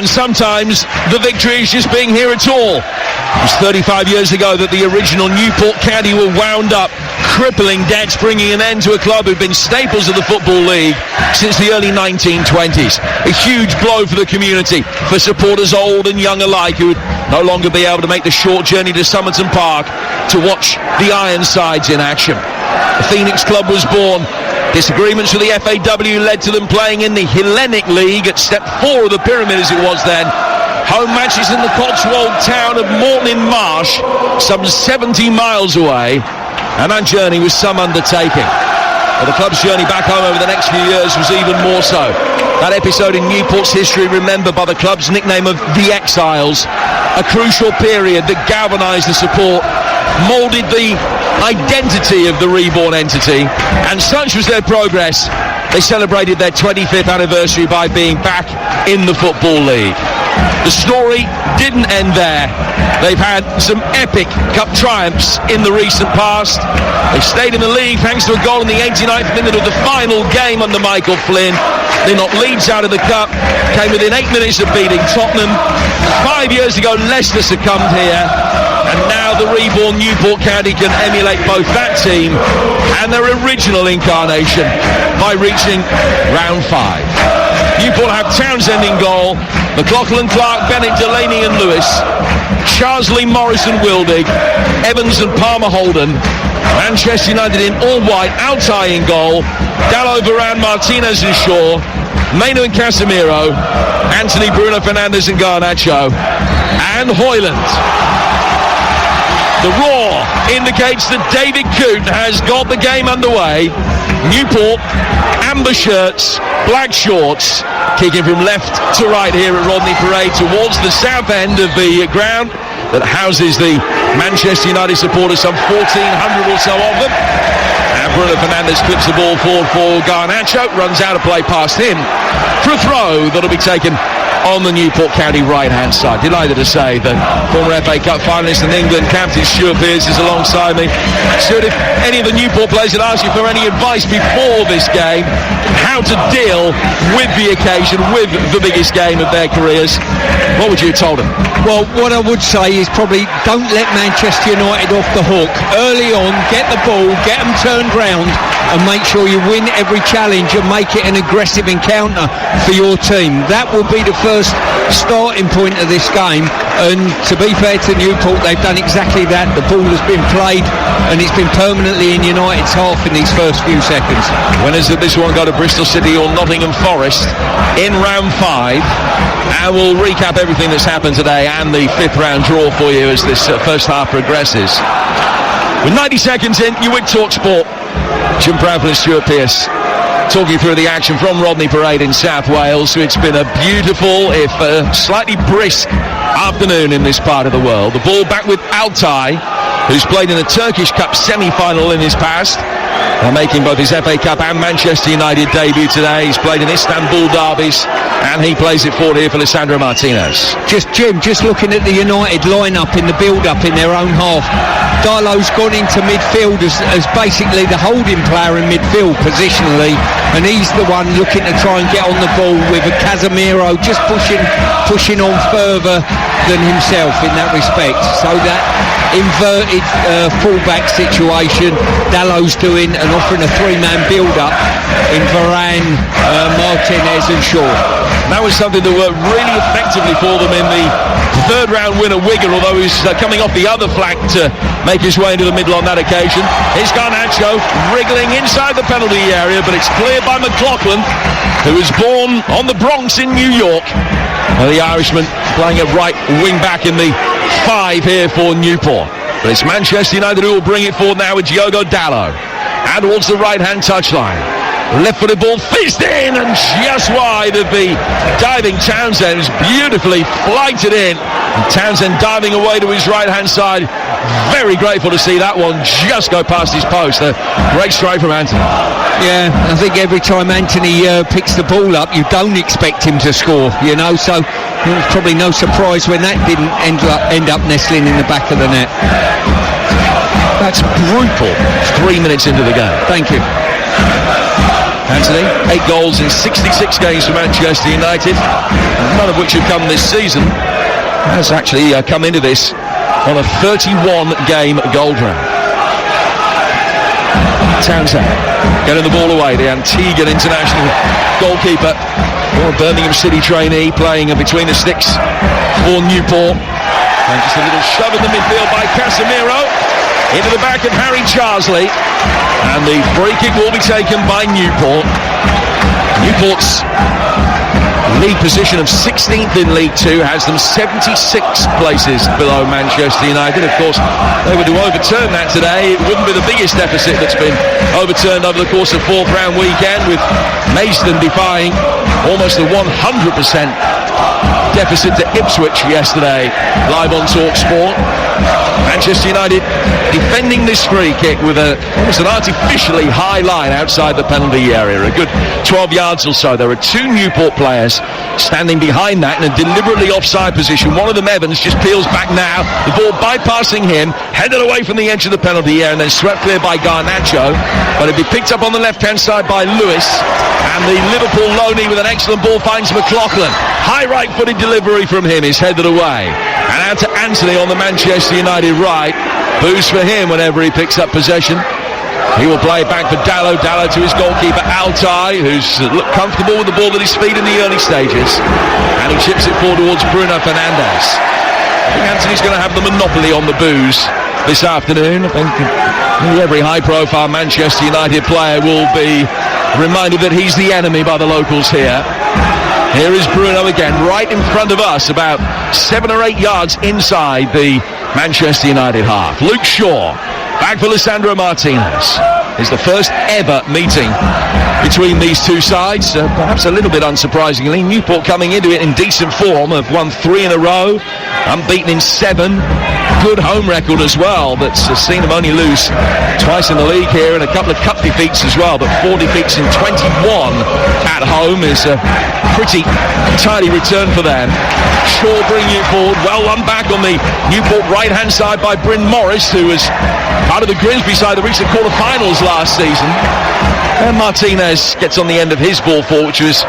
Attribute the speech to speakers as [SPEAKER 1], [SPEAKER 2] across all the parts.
[SPEAKER 1] and sometimes the victory is just being here at all. It was 35 years ago that the original Newport County were wound up, crippling debts, bringing an end to a club who'd been staples of the Football League since the early 1920s. A huge blow for the community, for supporters old and young alike, who would no longer be able to make the short journey to Somerton Park to watch the Ironsides in action. The Phoenix Club was born. Disagreements with the FAW led to them playing in the Hellenic League at step 4 of the pyramid, as it was then. Home matches in the Cotswold town of Morton in Marsh, some 70 miles away, and that journey was some undertaking. But the club's journey back home over the next few years was even more so. That episode in Newport's history, remembered by the club's nickname of the Exiles, a crucial period that galvanised the support, moulded the identity of the reborn entity, and such was their progress, they celebrated their 25th anniversary by being back in the Football League. The story didn't end there. They've had some epic cup triumphs in the recent past. They stayed in the league thanks to a goal in the 89th minute of the final game under Michael Flynn. They knocked Leeds out of the cup, came within 8 minutes of beating Tottenham. 5 years ago, Leicester succumbed here, and now the reborn Newport County can emulate both that team and their original incarnation by reaching round 5. Newport have Townsend in goal, McLaughlin, Clark, Bennett, Delaney and Lewis, Charsley, Morris and Wildig, Evans and Palmer Holden, Manchester United in all white, Altai in goal, Dallo, Varane, Martinez and Shaw, Maino and Casemiro, Anthony, Bruno Fernandes and Garnacho, and Hoyland. The roar indicates that David Coote has got the game underway. Newport, amber shirts, black shorts, kicking from left to right here at Rodney Parade towards the south end of the ground that houses the Manchester United supporters, some 1,400 or so of them. And Bruno Fernandes clips the ball forward for Garnacho, runs out of play past him for a throw that'll be taken on the Newport County right-hand side. Delighted to say that former FA Cup finalist and England captain Stuart Pearce is alongside me. Stuart, if any of the Newport players had asked you for any advice before this game, how to deal with the occasion, with the biggest game of their careers, what would you have told them?
[SPEAKER 2] Well, what I would say is probably don't let Manchester United off the hook. Early on, get the ball, get them turned round, and make sure you win every challenge and make it an aggressive encounter for your team. That will be the first starting point of this game, and to be fair to Newport, they've done exactly that. The ball has been played and it's been permanently in United's half in these first few seconds.
[SPEAKER 1] Winners of this one go to Bristol City or Nottingham Forest in round 5, and we'll recap everything that's happened today and the 5th round draw for you as this first half progresses. With 90 seconds in, you're with TalkSport. Jim Bradford and Stuart Pearce talking through the action from Rodney Parade in South Wales. It's been a beautiful, if slightly brisk afternoon in this part of the world. The ball back with Altai, who's played in the Turkish Cup semi-final in his past, making both his FA Cup and Manchester United debut today. He's played in Istanbul derbies, and he plays it forward here for Lisandro Martinez.
[SPEAKER 2] Just looking at the United line-up in the build-up in their own half, Darlow's gone into midfield as basically the holding player in midfield positionally, and he's the one looking to try and get on the ball, with a Casemiro just pushing on further than himself in that respect. So that inverted full-back situation Dallow's doing and offering a 3-man build-up in Varane, Martinez and Shaw.
[SPEAKER 1] That was something that worked really effectively for them in the 3rd round winner Wigan, although he's coming off the other flank to make his way into the middle on that occasion. Here's Garnacho wriggling inside the penalty area, but it's cleared by McLaughlin, who was born on the Bronx in New York. And the Irishman playing at right wing back in the 5 here for Newport. But it's Manchester United who will bring it forward now with Diogo Dallo. And towards the right-hand touchline. Left-footed ball fizzed in and just wide of the diving Townsend, who's beautifully flighted in. And Townsend diving away to his right-hand side. Very grateful to see that one just go past his post. A great strike from Anthony.
[SPEAKER 2] Yeah, I think every time Anthony picks the ball up, you don't expect him to score, you know, so there's probably no surprise when that didn't end up nestling in the back of the net.
[SPEAKER 1] That's brutal. 3 minutes into the game.
[SPEAKER 2] Thank you.
[SPEAKER 1] Anthony, 8 goals in 66 games for Manchester United, none of which have come this season. Has actually come into this on a 31-game goal drought. Townsend getting the ball away, the Antigua international goalkeeper, or a Birmingham City trainee, playing between the sticks for Newport. And just a little shove in the midfield by Casemiro into the back of Harry Charsley, and the free kick will be taken by Newport. Newport's league position of 16th in League 2 has them 76 places below Manchester United. Of course, they were to overturn that today. It wouldn't be the biggest deficit that's been overturned over the course of 4th round weekend, with Maidstone defying almost a 100% deficit to Ipswich yesterday, live on TalkSport. Manchester United defending this free kick with almost an artificially high line outside the penalty area, a good 12 yards or so. There are 2 Newport players standing behind that in a deliberately offside position. One of them, Evans, just peels back now, the ball bypassing him, headed away from the edge of the penalty area and then swept clear by Garnacho, but it'll be picked up on the left hand side by Lewis, and the Liverpool loanee with an excellent ball finds McLaughlin. High right-footed delivery from him is headed away, and out to Anthony on the Manchester United right. Boost for him whenever he picks up possession. He will play it back for Dallo to his goalkeeper Altai, who's looked comfortable with the ball at his feet in the early stages, and he chips it forward towards Bruno Fernandes. I think Anthony's going to have the monopoly on the booze this afternoon. I think every high-profile Manchester United player will be reminded that he's the enemy by the locals here. Here is Bruno again, right in front of us, about 7 or 8 yards inside the Manchester United half. Luke Shaw, back for Lisandro Martinez. It's the first ever meeting between these two sides, perhaps a little bit unsurprisingly. Newport coming into it in decent form, have won 3 in a row, unbeaten in 7. Good home record as well, that's seen them only lose twice in the league here, and a couple of cup defeats as well, but 4 defeats in 21 at home is a pretty tidy return for them. Shaw bringing it forward, well run back on the Newport right-hand side by Bryn Morris, who was part of the Grimsby side that reached the quarter-finals last season. And Martinez gets on the end of his ball for, which was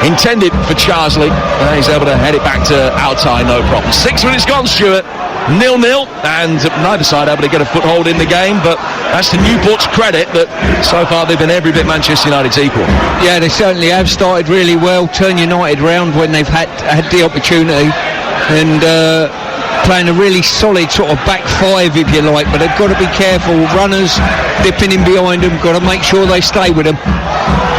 [SPEAKER 1] intended for Charsley. He's able to head it back to Altai, no problem. 6 minutes gone, Stuart. 0-0, and neither side able to get a foothold in the game, but that's to Newport's credit that so far they've been every bit Manchester United's equal. Yeah,
[SPEAKER 2] they certainly have started really well, turned United round when they've had the opportunity, and playing a really solid sort of back 5, if you like, but they've got to be careful. Runners dipping in behind them, got to make sure they stay with them.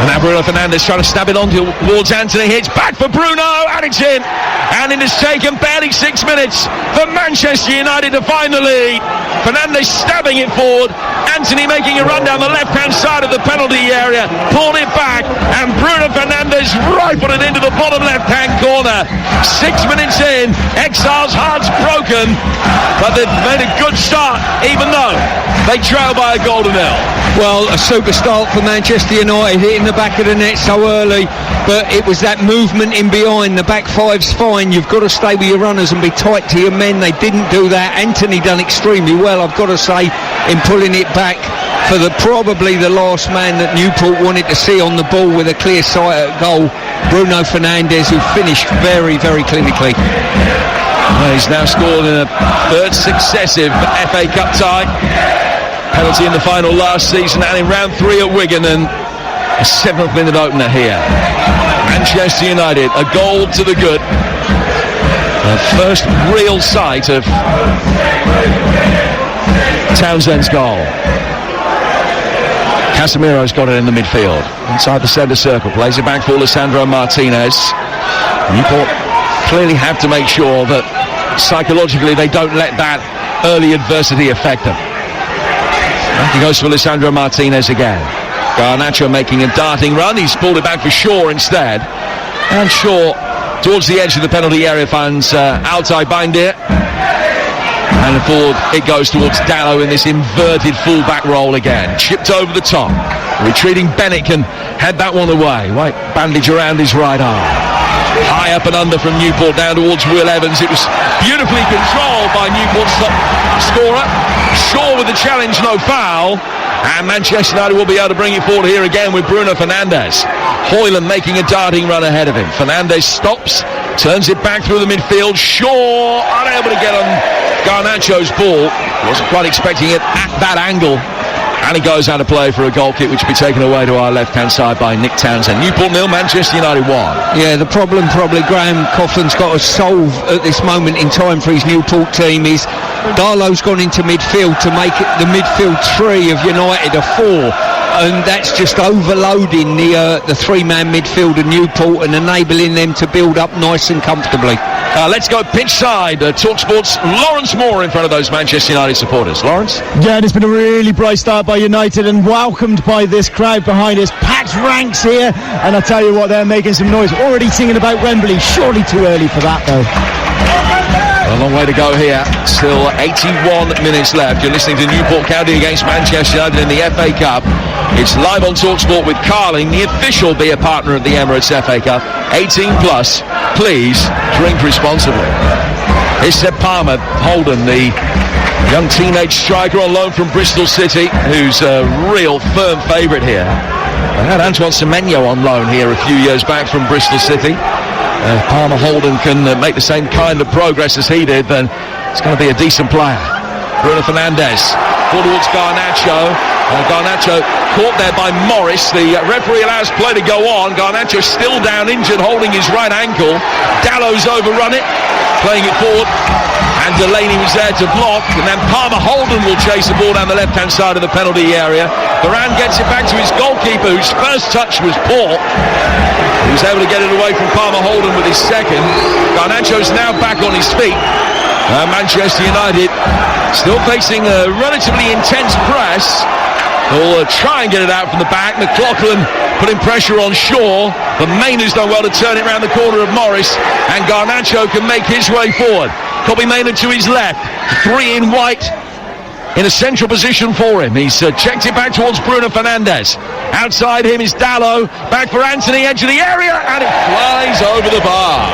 [SPEAKER 1] And now Bruno Fernandes trying to stab it on towards Anthony. Hits back for Bruno, and it's in. And it has taken barely 6 minutes for Manchester United to find the lead. Fernandes stabbing it forward. Anthony making a run down the left-hand side of the penalty area. Pulled it back, and Bruno Fernandes rifled it into the bottom left-hand corner. 6 minutes in, Exile's heart's broken, but they've made a good start, even though they trail by a goal to 0.
[SPEAKER 2] Well, a super start for Manchester United, hitting the back of the net so early, but it was that movement in behind. The back 5's fine. You've got to stay with your runners and be tight to your men. They didn't do that. Anthony done extremely well, I've got to say, in pulling it back for probably the last man that Newport wanted to see on the ball with a clear sight at goal, Bruno Fernandes, who finished very, very clinically.
[SPEAKER 1] Well, he's now scored in a 3rd successive FA Cup tie. Penalty in the final last season, and in round 3 at Wigan, and a 7th minute opener here. Manchester United, a goal to the good. The first real sight of Townsend's goal. Casemiro's got it in the midfield, inside the centre circle, plays it back for Lisandro Martinez. Newport clearly have to make sure that psychologically they don't let that early adversity affect them. He goes for Lisandro Martinez again. Garnacho making a darting run. He's pulled it back for Shaw instead. And Shaw, towards the edge of the penalty area, finds Altai Bindir. And forward it goes towards Dallo in this inverted full-back roll again. Chipped over the top. Retreating Bennett can head that one away. White bandage around his right arm. High up and under from Newport down towards Will Evans. It was beautifully controlled by Newport's top scorer. Shaw with the challenge, no foul. And Manchester United will be able to bring it forward here again with Bruno Fernandes. Hoyland making a darting run ahead of him. Fernandes stops, turns it back through the midfield. Shaw unable to get on Garnacho's ball. Wasn't quite expecting it at that angle. And he goes out of play for a goal kick, which will be taken away to our left-hand side by Nick Townsend. Newport 0, Manchester United 1.
[SPEAKER 2] Yeah, the problem probably Graham Coughlin's got to solve at this moment in time for his Newport team is Darlow's gone into midfield to make it the midfield three of United a 4. And that's just overloading the three-man midfield of Newport and enabling them to build up nice and comfortably.
[SPEAKER 1] Let's go pitch side. TalkSport's Lawrence Moore in front of those Manchester United supporters. Lawrence?
[SPEAKER 3] Yeah, it's been a really bright start by United and welcomed by this crowd behind us. Packed ranks here, and I tell you what, they're making some noise. Already singing about Wembley. Surely too early for that, though.
[SPEAKER 1] A long way to go here. Still 81 minutes left. You're listening to Newport County against Manchester United in the FA Cup. It's live on TalkSport with Carling, the official beer partner of the Emirates FA Cup. 18 plus. Please drink responsibly. Here's Seb Palmer, Holden, the young teenage striker on loan from Bristol City, who's a real firm favourite here. They had Antoine Semenyo on loan here a few years back from Bristol City. Palmer Holden can make the same kind of progress as he did, then it's going to be a decent player. Bruno Fernandes, forward towards Garnacho. Garnacho caught there by Morris. The referee allows play to go on. Garnacho still down, injured, holding his right ankle. Dallow's overrun it, playing it forward. And Delaney was there to block. And then Palmer Holden will chase the ball down the left-hand side of the penalty area. Varane gets it back to his goalkeeper, whose first touch was poor. He was able to get it away from Palmer Holden with his second. Garnacho's now back on his feet. Manchester United still facing a relatively intense press. They'll try and get it out from the back. McLaughlin putting pressure on Shaw, but Maynard's done well to turn it round the corner of Morris, and Garnacho can make his way forward. Kobbie Maynard to his left, 3 in white in a central position for him. He's checked it back towards Bruno Fernandes. Outside him is Dallow, back for Anthony, edge of the area, and it flies over the bar.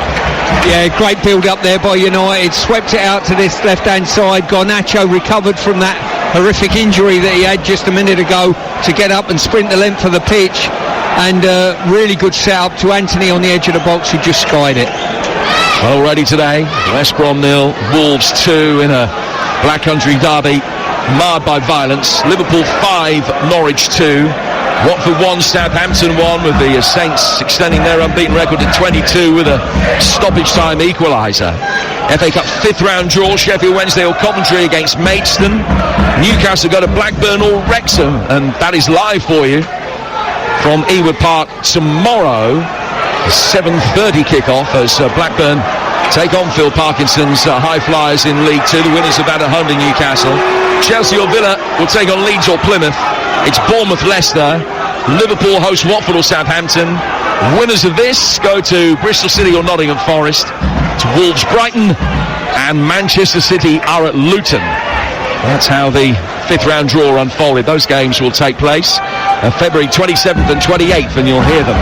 [SPEAKER 2] Yeah, great build up there by United, swept it out to this left-hand side. Garnacho recovered from that horrific injury that he had just a minute ago to get up and sprint the length of the pitch, and really good set-up to Anthony on the edge of the box, who just skied it.
[SPEAKER 1] Well, already today, West Brom 0, Wolves 2 in a Black Country derby marred by violence. Liverpool 5, Norwich 2. Watford 1, Southampton 1, with the Saints extending their unbeaten record to 22 with a stoppage time equaliser. FA Cup 5th round draw, Sheffield Wednesday or Coventry against Maidstone. Newcastle go to Blackburn or Wrexham, and that is live for you from Ewood Park tomorrow. A 7:30 kick-off as Blackburn take on Phil Parkinson's High Flyers in League 2, the winners of that at home to Newcastle. Chelsea or Villa will take on Leeds or Plymouth. It's Bournemouth-Leicester. Liverpool host Watford or Southampton. Winners of this go to Bristol City or Nottingham Forest. It's Wolves-Brighton, and Manchester City are at Luton. That's how the 5th round draw unfolded. Those games will take place February 27th and 28th, and you'll hear them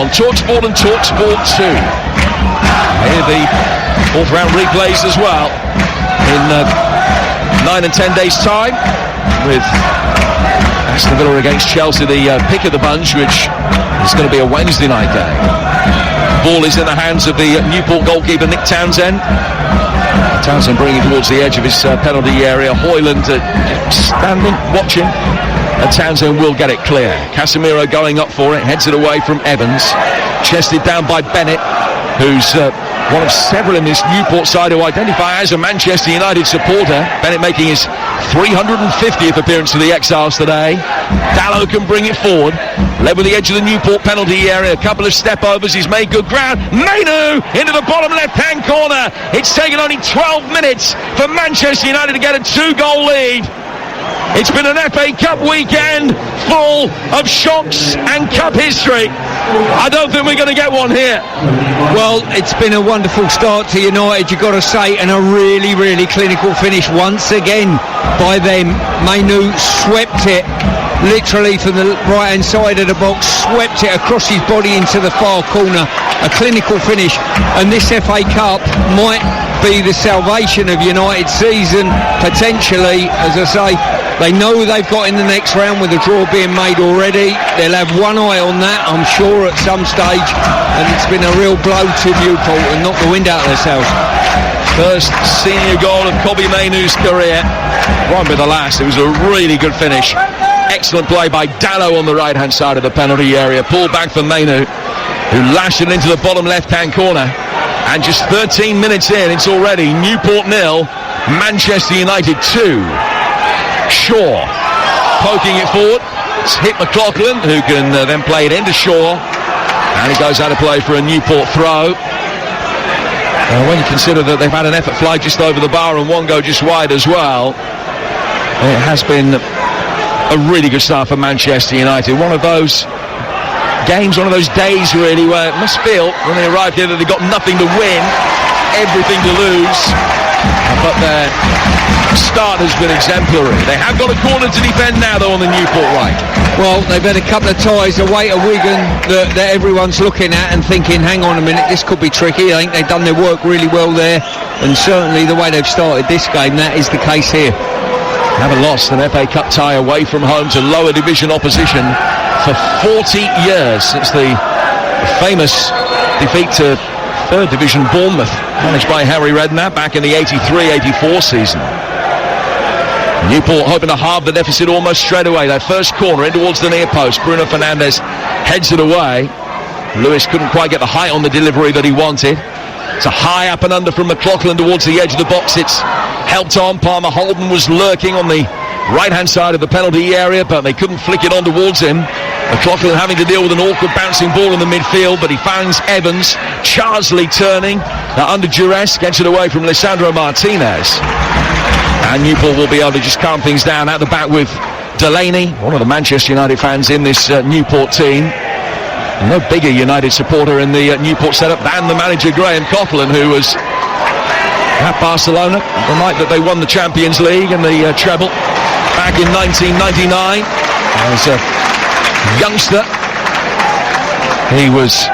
[SPEAKER 1] on TalkSport and TalkSport 2. Hear the 4th round replays as well in 9 and 10 days time, with Aston Villa against Chelsea, the pick of the bunch, which is going to be a Wednesday night game. Ball is in the hands of the Newport goalkeeper Nick Townsend. Townsend bringing towards the edge of his penalty area. Hoyland standing, watching. Townsend will get it clear. Casemiro going up for it, heads it away from Evans. Chested down by Bennett, who's one of several in this Newport side who identify as a Manchester United supporter. Bennett making his 350th appearance to the Exiles today. Dallow can bring it forward. Led with the edge of the Newport penalty area. A couple of step overs. He's made good ground. Mainu into the bottom left-hand corner. It's taken only 12 minutes for Manchester United to get a 2-goal lead. It's been an FA Cup weekend full of shocks and cup history. I don't think we're going to get one here.
[SPEAKER 2] Well, it's been a wonderful start to United, you've got to say, and a really, really clinical finish once again by them. Mainu swept it literally from the right-hand side of the box, swept it across his body into the far corner. A clinical finish, and this FA Cup might be the salvation of United's season, potentially. As I say, They know they've got in the next round with the draw being made already. They'll have one eye on that, I'm sure, at some stage. And it's been a real blow to Newport and knocked the wind out of themselves.
[SPEAKER 1] First senior goal of Kobe Mainoo's career. One with the last. It was a really good finish. Excellent play by Dallow on the right-hand side of the penalty area. Pulled back for Mainoo, who lashed it into the bottom left-hand corner. And just 13 minutes in, it's already Newport 0, Manchester United 2. Shaw poking it forward. It's hit McLaughlin, who can then play it into Shaw. And it goes out of play for a Newport throw. When you consider that they've had an effort fly just over the bar and one go just wide as well, it has been a really good start for Manchester United. One of those games, one of those days really, where it must feel when they arrive here that they've got nothing to win, everything to lose, but their start has been exemplary. They have got a corner to defend now though on the Newport right.
[SPEAKER 2] Well, they've had a couple of ties away to Wigan that everyone's looking at and thinking, hang on a minute, this could be tricky. I think they've done their work really well there, and certainly the way they've started this game, that is the case here.
[SPEAKER 1] Haven't lost an FA Cup tie away from home to lower division opposition for 40 years, since the famous defeat to third division Bournemouth, managed by Harry Redknapp back in the 83-84 season. Newport hoping to halve the deficit almost straight away. Their first corner in towards the near post. Bruno Fernandes heads it away. Lewis couldn't quite get the height on the delivery that he wanted. It's a high up and under from McLaughlin towards the edge of the box. It's helped on. Palmer Holden was lurking on the right-hand side of the penalty area, but they couldn't flick it on towards him. McLaughlin having to deal with an awkward bouncing ball in the midfield, but he finds Evans. Charsley turning under duress, gets it away from Lisandro Martinez. And Newport will be able to just calm things down at the back with Delaney, one of the Manchester United fans in this Newport team. No bigger United supporter in the Newport setup than the manager Graham Coughlin, who was at Barcelona the night that they won the Champions League and the treble back in 1999. As a youngster, he was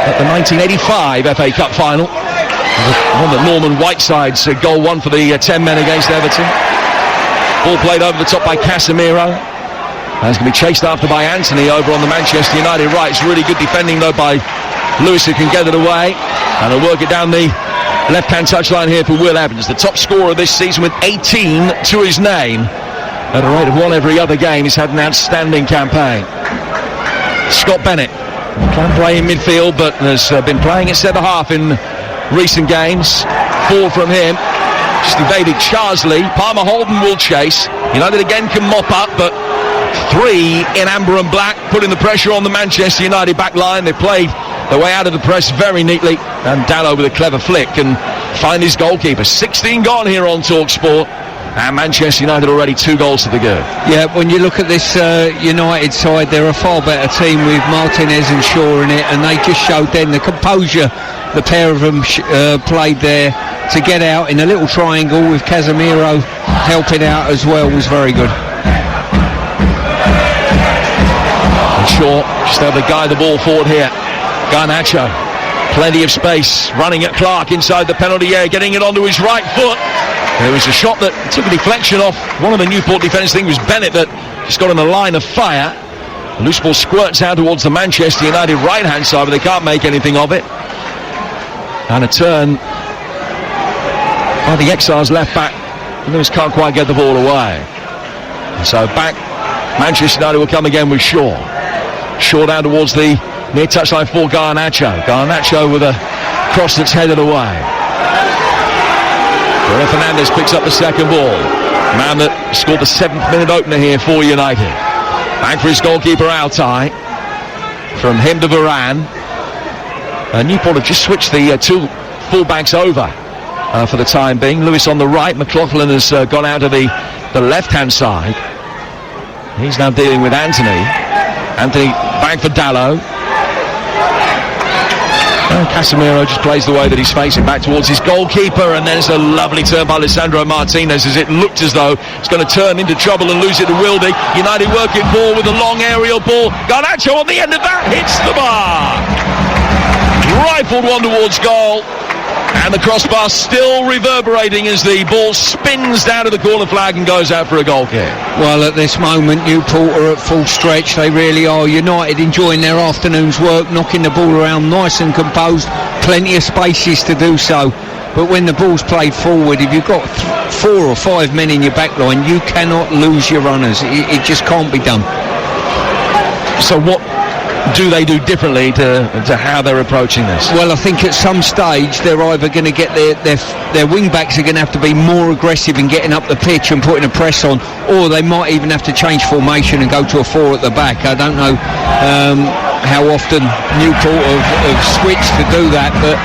[SPEAKER 1] at the 1985 FA Cup final, one that Norman Whiteside's goal won for the 10 men against Everton. Ball played over the top by Casemiro. And it's going to be chased after by Anthony over on the Manchester United right. It's really good defending though by Lewis, who can get it away. And he'll work it down the left-hand touchline here for Will Evans, the top scorer this season with 18 to his name. At a rate of one every other game, he's had an outstanding campaign. Scott Bennett can play in midfield, but has been playing at centre-half in recent games. 4 from him. Just evaded Charsley. Palmer Holden will chase. United again can mop up, but 3 in amber and black, putting the pressure on the Manchester United back line. They played their way out of the press very neatly, and Dallow with a clever flick can find his goalkeeper. 16 gone here on TalkSport, and Manchester United already 2 goals to the good. Yeah, when you look at this United side, they're a far better team with Martinez and Shaw in it, and they just showed then the composure the pair of them played there to get out in a little triangle with Casemiro helping out as well was very good. Shaw just able to guide the ball forward here. Garnacho, plenty of space, running at Clark inside the penalty area, getting it onto his right foot. There was a shot that took a deflection off one of the Newport defenders. I think it was Bennett that just got in the line of fire. The loose ball squirts out towards the Manchester United right-hand side, but they can't make anything of it. And a turn by the Exiles left back. Lewis can't quite get the ball away. And so back, Manchester United will come again with Shaw. Shaw down towards the near touchline for Garnacho. Garnacho with a cross that's headed away. Bruno Fernandes picks up the second ball. Man that scored the 7th minute opener here for United. Back for his goalkeeper Altai. From him to Varane. Newport have just switched the 2 full-backs over for the time being. Lewis on the right. McLaughlin has gone out to the left-hand side. He's now dealing with Anthony. Anthony back for Dallow. Casemiro just plays the way that he's facing back towards his goalkeeper, and there's a lovely turn by Lisandro Martinez as it looked as though it's going to turn into trouble and lose it to Wildy. United work it forward with a long aerial ball. Garnacho on the end of that hits the bar. Rifled one towards goal. And the crossbar still reverberating as the ball spins down to the corner flag and goes out for a goal kick.
[SPEAKER 2] Well, at this moment, Newport are at full stretch. They really are. United enjoying their afternoon's work, knocking the ball around nice and composed. Plenty of spaces to do so. But when the ball's played forward, if you've got 4 or 5 men in your back line, you cannot lose your runners. It just can't be done.
[SPEAKER 1] So what do they do differently to how they're approaching this?
[SPEAKER 2] Well, I think at some stage they're either going to get their wing backs are going to have to be more aggressive in getting up the pitch and putting a press on, or they might even have to change formation and go to a 4 at the back. I don't know how often Newport have switched to do that, but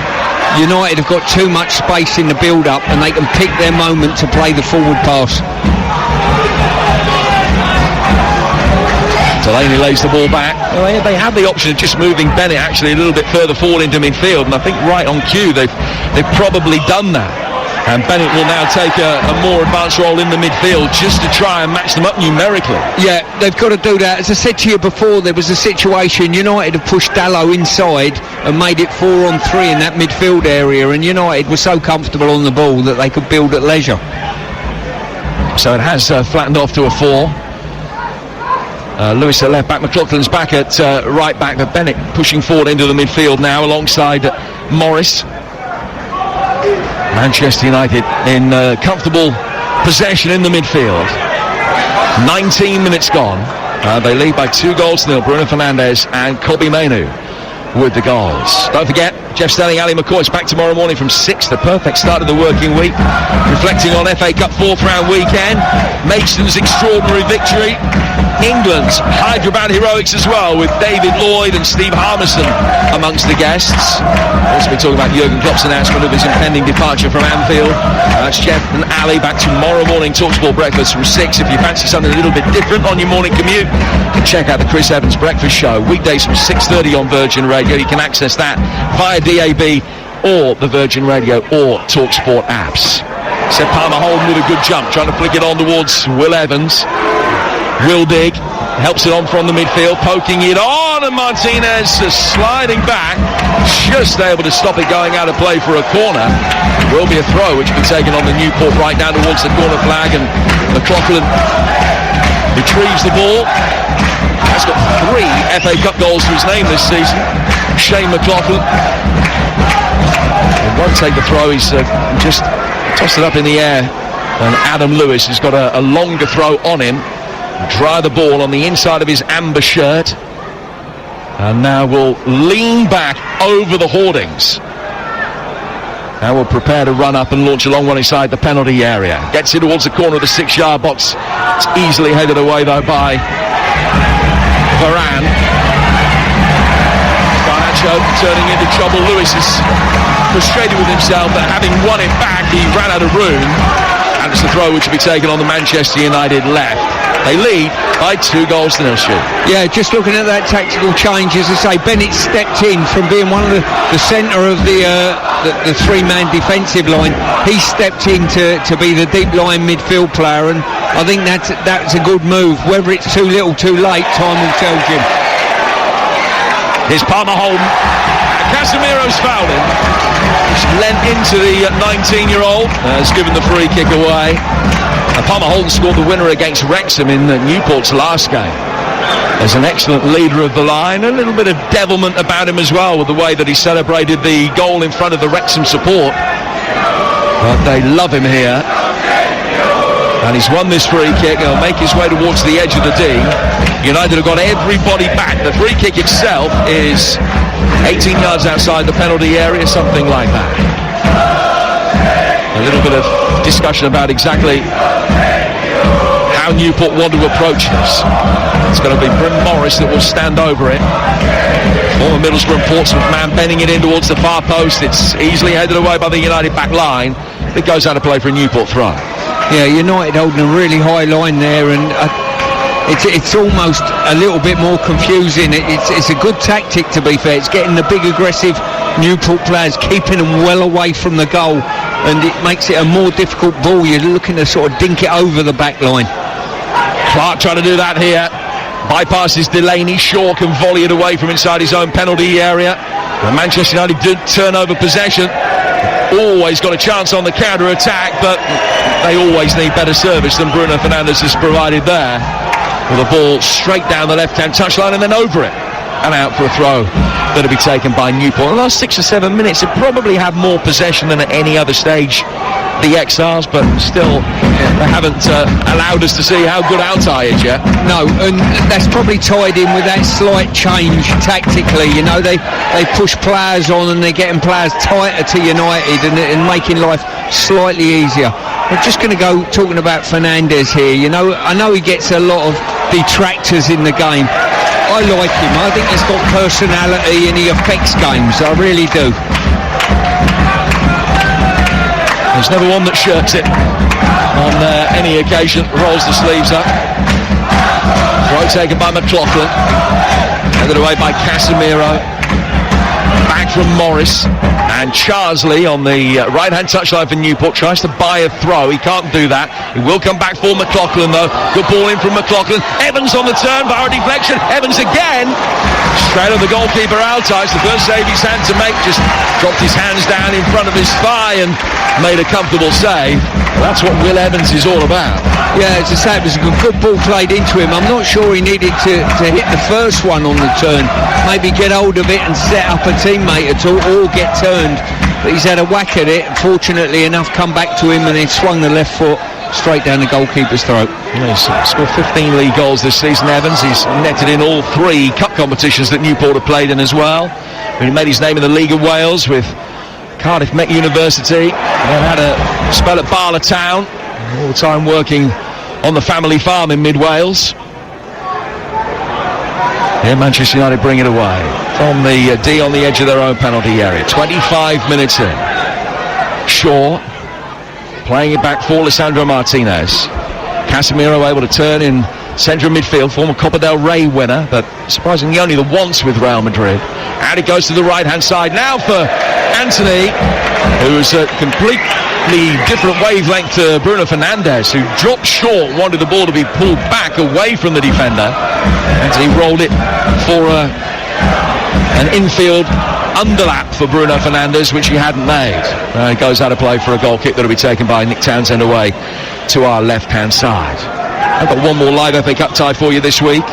[SPEAKER 2] United have got too much space in the build-up and they can pick their moment to play the forward pass.
[SPEAKER 1] Delaney lays the ball back. Well, they had the option of just moving Bennett actually a little bit further forward into midfield, and I think right on cue they've probably done that. And Bennett will now take a more advanced role in the midfield just to try and match them up numerically. Yeah,
[SPEAKER 2] they've got to do that. As I said to you before, there was a situation United have pushed Dallow inside and made it 4-on-3 in that midfield area, and United were so comfortable on the ball that they could build at leisure.
[SPEAKER 1] So it has flattened off to a 4. Lewis at left back, McLaughlin's back at right back, but Bennett pushing forward into the midfield now alongside Morris. Manchester United in comfortable possession in the midfield. 19 minutes gone. They lead by 2-0. Bruno Fernandes and Kobbie Mainoo with the goals. Don't forget, Jeff Stelling, Ali McCoy's back tomorrow morning from 6, the perfect start of the working week. Reflecting on FA Cup 4th round weekend, Mason's extraordinary victory, England's Hyderabad heroics as well, with David Lloyd and Steve Harmison amongst the guests. We'll also be talking about Jurgen Klopp's announcement of his impending departure from Anfield. That's Jeff and Ali back tomorrow morning, TalkSport Breakfast from 6. If you fancy something a little bit different on your morning commute, you can check out the Chris Evans Breakfast Show, weekdays from 6:30 on Virgin Radio. You can access that via DAB or the Virgin Radio or TalkSport apps. Seb Palmer Holden with a good jump, trying to flick it on towards Will Evans. Will Dig helps it on from the midfield, poking it on, and Martinez sliding back, just able to stop it going out of play for a corner. Will be a throw, which will be taken on the Newport right down towards the corner flag, and McLaughlin retrieves the ball. Has got 3 FA Cup goals to his name this season. Shane McLaughlin. He won't take the throw, he's just tossed it up in the air, and Adam Lewis has got a longer throw on him. Dry the ball on the inside of his amber shirt, and now will lean back over the hoardings. Now will prepare to run up and launch a long one inside the penalty area. Gets it towards the corner of the 6-yard box. It's easily headed away though by Varane. Garnacho turning into trouble. Lewis is frustrated with himself, but having won it back, he ran out of room. And it's the throw which will be taken on the Manchester United left. They lead by 2-0.
[SPEAKER 2] Yeah, just looking at that tactical change, as I say, Bennett stepped in from being one of the centre of the 3-man defensive line. He stepped in to be the deep line midfield player, and I think that's a good move. Whether it's too little, too late, time will tell, Jim.
[SPEAKER 1] Here's Palmer Holden. Casemiro's fouled him. He's lent into the 19-year-old. Has given the free kick away. And Palmer Holden scored the winner against Wrexham in Newport's last game. As an excellent leader of the line, a little bit of devilment about him as well with the way that he celebrated the goal in front of the Wrexham support. But they love him here. And he's won this free kick. He'll make his way towards the edge of the D. United have got everybody back. The free kick itself is 18 yards outside the penalty area, something like that. A little bit of discussion about exactly how Newport want to approach this. It's going to be Bryn Morris that will stand over it. Former Middlesbrough and Portsmouth man bending it in towards the far post. It's easily headed away by the United back line. It goes out of play for a Newport throw.
[SPEAKER 2] Yeah, United holding a really high line there, and it's almost a little bit more confusing. It's a good tactic, to be fair. It's getting the big aggressive Newport players, keeping them well away from the goal, and it makes it a more difficult ball. You're looking to sort of dink it over the back line.
[SPEAKER 1] Clark trying to do that here. Bypasses Delaney. Shaw can volley it away from inside his own penalty area. And Manchester United did turn over possession. always got a chance on the counter-attack, but they always need better service than Bruno Fernandes has provided there. With the ball straight down the left-hand touchline and then over it and out for a throw that'll be taken by Newport. In the last 6 or 7 minutes, they probably have more possession than at any other stage, the XRs, but still they haven't allowed us to see how good Altay is yet.
[SPEAKER 2] No, and that's probably tied in with that slight change tactically. You know, they push players on and they're getting players tighter to United and making life slightly easier. I'm just going to go talking about Fernandes here. You know, I know he gets a lot of detractors in the game. I like him. I think he's got personality and he affects games. I really do.
[SPEAKER 1] There's never one that shirks it on any occasion. Rolls the sleeves up. Throw taken by McLaughlin. Headed away by Casemiro. Back from Morris. And Charsley on the right-hand touchline for Newport tries to buy a throw. He can't do that. He will come back for McLaughlin, though. Good ball in from McLaughlin. Evans on the turn, via a deflection. Evans again. Straight on the goalkeeper, Altay. It's the first save he's had to make. Just dropped his hands down in front of his thigh and made a comfortable save. That's what Will Evans is all about.
[SPEAKER 2] Yeah, as I say, it was a good ball played into him. I'm not sure he needed to hit the first one on the turn. Maybe get hold of it and set up a teammate at all, or get turned. But he's had a whack at it. Fortunately enough, come back to him and he swung the left foot straight down the goalkeeper's throat.
[SPEAKER 1] He's scored 15 league goals this season, Evans. He's netted in all 3 cup competitions that Newport have played in as well. He made his name in the League of Wales with Cardiff Met University, and had a spell at Bala Town, all the time working on the family farm in mid-Wales. Here Manchester United bring it away from the D on the edge of their own penalty area. 25 minutes in. Shaw playing it back for Lisandro Martinez. Casemiro able to turn in centre of midfield, former Copa del Rey winner, but surprisingly only the once with Real Madrid. And it goes to the right-hand side now for Anthony, who's a completely different wavelength to Bruno Fernandes, who dropped short, wanted the ball to be pulled back away from the defender. Anthony rolled it for an infield underlap for Bruno Fernandes, which he hadn't made. It goes out of play for a goal kick that will be taken by Nick Townsend away to our left-hand side. I've got one more live FA Cup tie for you this week.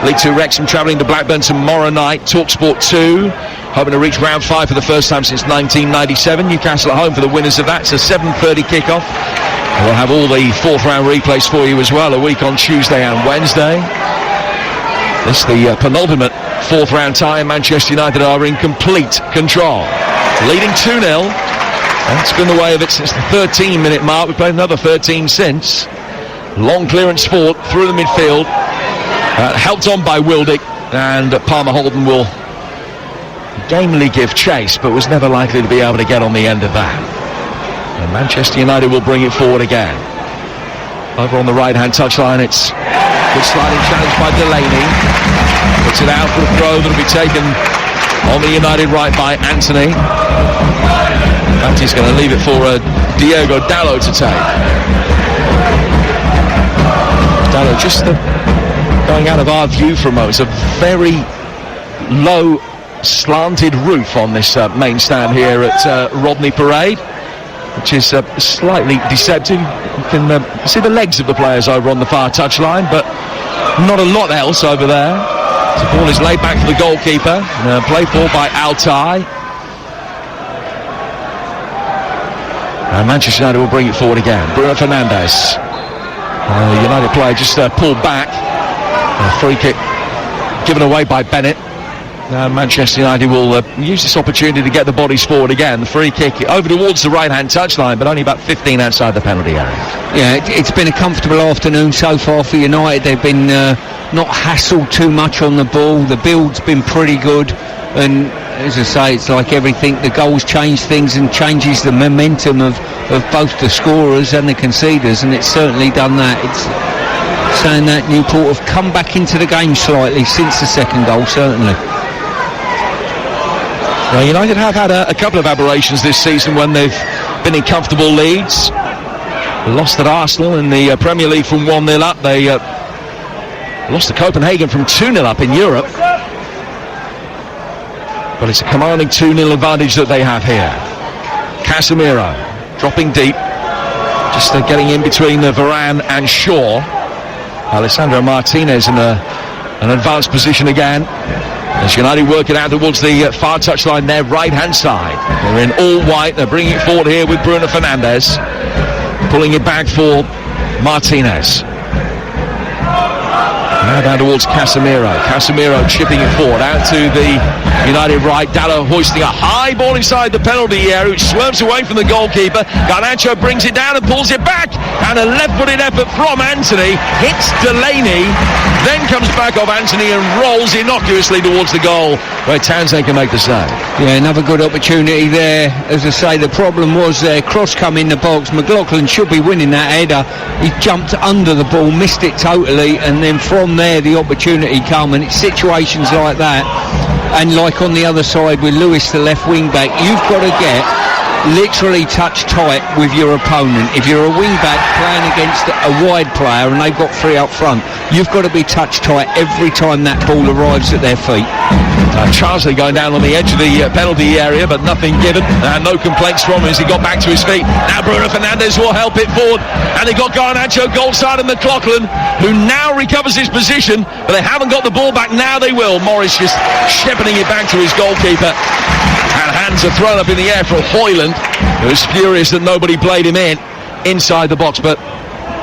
[SPEAKER 1] League 2 Wrexham travelling to Blackburn tomorrow night. TalkSport 2 hoping to reach round 5 for the first time since 1997. Newcastle at home for the winners of that. It's a 7:30 kickoff. We'll have all the 4th round replays for you as well, a week on Tuesday and Wednesday. This is the penultimate 4th round tie, and Manchester United are in complete control. Leading 2-0. That's been the way of it since the 13-minute mark. We've played another 13 since. Long clearance forward through the midfield. Helped on by Wildick, and Palmer Holden will gamely give chase, but was never likely to be able to get on the end of that. And Manchester United will bring it forward again. Over on the right-hand touchline, it's a good sliding challenge by Delaney. Puts it out for a throw that'll be taken on the United right by Anthony. He's going to leave it for Diogo Dalot to take. Dalot just going out of our view for a moment. It's a very low slanted roof on this main stand here at Rodney Parade, which is slightly deceptive. You can see the legs of the players over on the far touchline, but not a lot else over there. The ball is laid back for the goalkeeper. Played for by Altay. And Manchester United will bring it forward again. Bruno Fernandes. The United player just pulled back. A free kick given away by Bennett. Manchester United will use this opportunity to get the bodies forward again. The free kick over towards the right-hand touchline, but only about 15 outside the penalty area.
[SPEAKER 2] Yeah, it's been a comfortable afternoon so far for United. They've been not hassled too much on the ball. The build's been pretty good, and as I say, it's like everything. The goals change things and changes the momentum of both the scorers and the conceders, and it's certainly done that. It's saying that Newport have come back into the game slightly since the second goal, certainly.
[SPEAKER 1] Well, United have had a couple of aberrations this season when they've been in comfortable leads. Lost at Arsenal in the Premier League from 1-0 up. They lost to Copenhagen from 2-0 up in Europe. But it's a commanding 2-0 advantage that they have here. Casemiro dropping deep, just getting in between Varane and Shaw. Alessandro Martinez in an advanced position again. As United work it out towards the far touchline, their right-hand side. They're in all white. They're bringing it forward here with Bruno Fernandes, pulling it back for Martinez. Now down towards Casemiro. Casemiro chipping it forward out to the United right. Dalot hoisting a high ball inside the penalty area, which swerves away from the goalkeeper. Garnacho brings it down and pulls it back, and a left-footed effort from Anthony hits Delaney, then comes back off Anthony and rolls innocuously towards the goal, where Townsend can make the save. Yeah,
[SPEAKER 2] another good opportunity there. As I say, the problem was there, cross come in the box. McLaughlin should be winning that header. He jumped under the ball, missed it totally, and then from there the opportunity come, and it's situations like that, and like on the other side with Lewis, the left wing back, you've got to get literally touch tight with your opponent. If you're a wing back playing against a wide player and they've got three up front, you've got to be touch tight every time that ball arrives at their feet.
[SPEAKER 1] Charsley going down on the edge of the penalty area, but nothing given. No complaints from him as he got back to his feet. Now Bruno Fernandes will help it forward, and they got Garnacho goal side and McLaughlin, who now recovers his position, but they haven't got the ball back. Now they will. Morris just shepherding it back to his goalkeeper, and hands are thrown up in the air for Hoyland, who was furious that nobody played him inside the box. But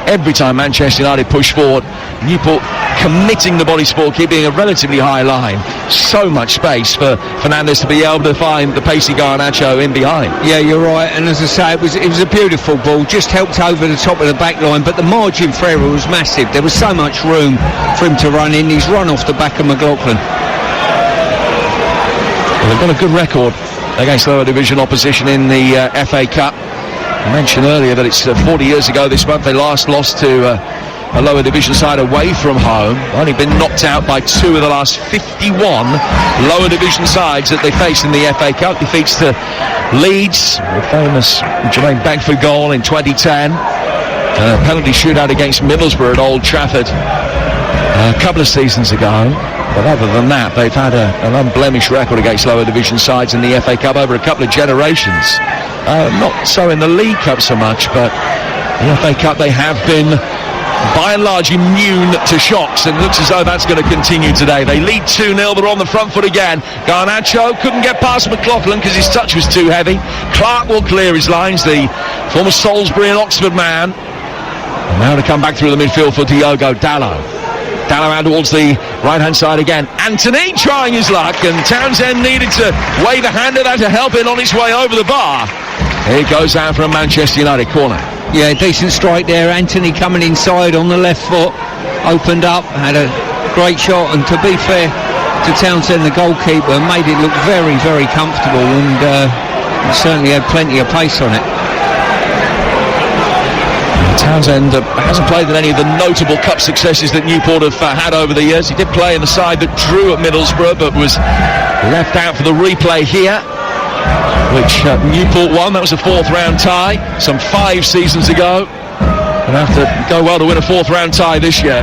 [SPEAKER 1] every time Manchester United push forward, Newport committing the body sport, keeping a relatively high line. So much space for Fernandes to be able to find the pacey Garnacho in behind.
[SPEAKER 2] Yeah, you're right, and as I say, it was a beautiful ball, just helped over the top of the back line, but the margin for error was massive. There was so much room for him to run in. He's run off the back of McLaughlin.
[SPEAKER 1] Well, they've got a good record against lower division opposition in the FA Cup. I mentioned earlier that it's 40 years ago this month they last lost to a lower division side away from home. Only been knocked out by 2 of the last 51 lower division sides that they faced in the FA Cup. Defeats to Leeds, the famous Jermaine Beckford goal in 2010. Penalty shootout against Middlesbrough at Old Trafford a couple of seasons ago. But other than that, they've had an unblemished record against lower division sides in the FA Cup over a couple of generations. Not so in the League Cup so much, but the FA Cup they have been by and large immune to shocks, and it looks as though that's going to continue today. They lead 2-0, they're on the front foot again. Garnacho couldn't get past McLaughlin because his touch was too heavy. Clark will clear his lines, the former Salisbury and Oxford man. And now to come back through the midfield for Diogo Dalot. Dalot out towards the right-hand side again. Anthony trying his luck, and Townsend needed to wave a hand at that to help it on its way over the bar. Here it goes out for a Manchester United corner.
[SPEAKER 2] Yeah, decent strike there. Anthony coming inside on the left foot, opened up, had a great shot, and to be fair to Townsend, the goalkeeper, made it look very, very comfortable, and certainly had plenty of pace on it.
[SPEAKER 1] Townsend hasn't played in any of the notable cup successes that Newport have had over the years. He did play in the side that drew at Middlesbrough, but was left out for the replay here, which Newport won. That was a 4th round tie some 5 seasons ago. And have to go well to win a 4th round tie this year.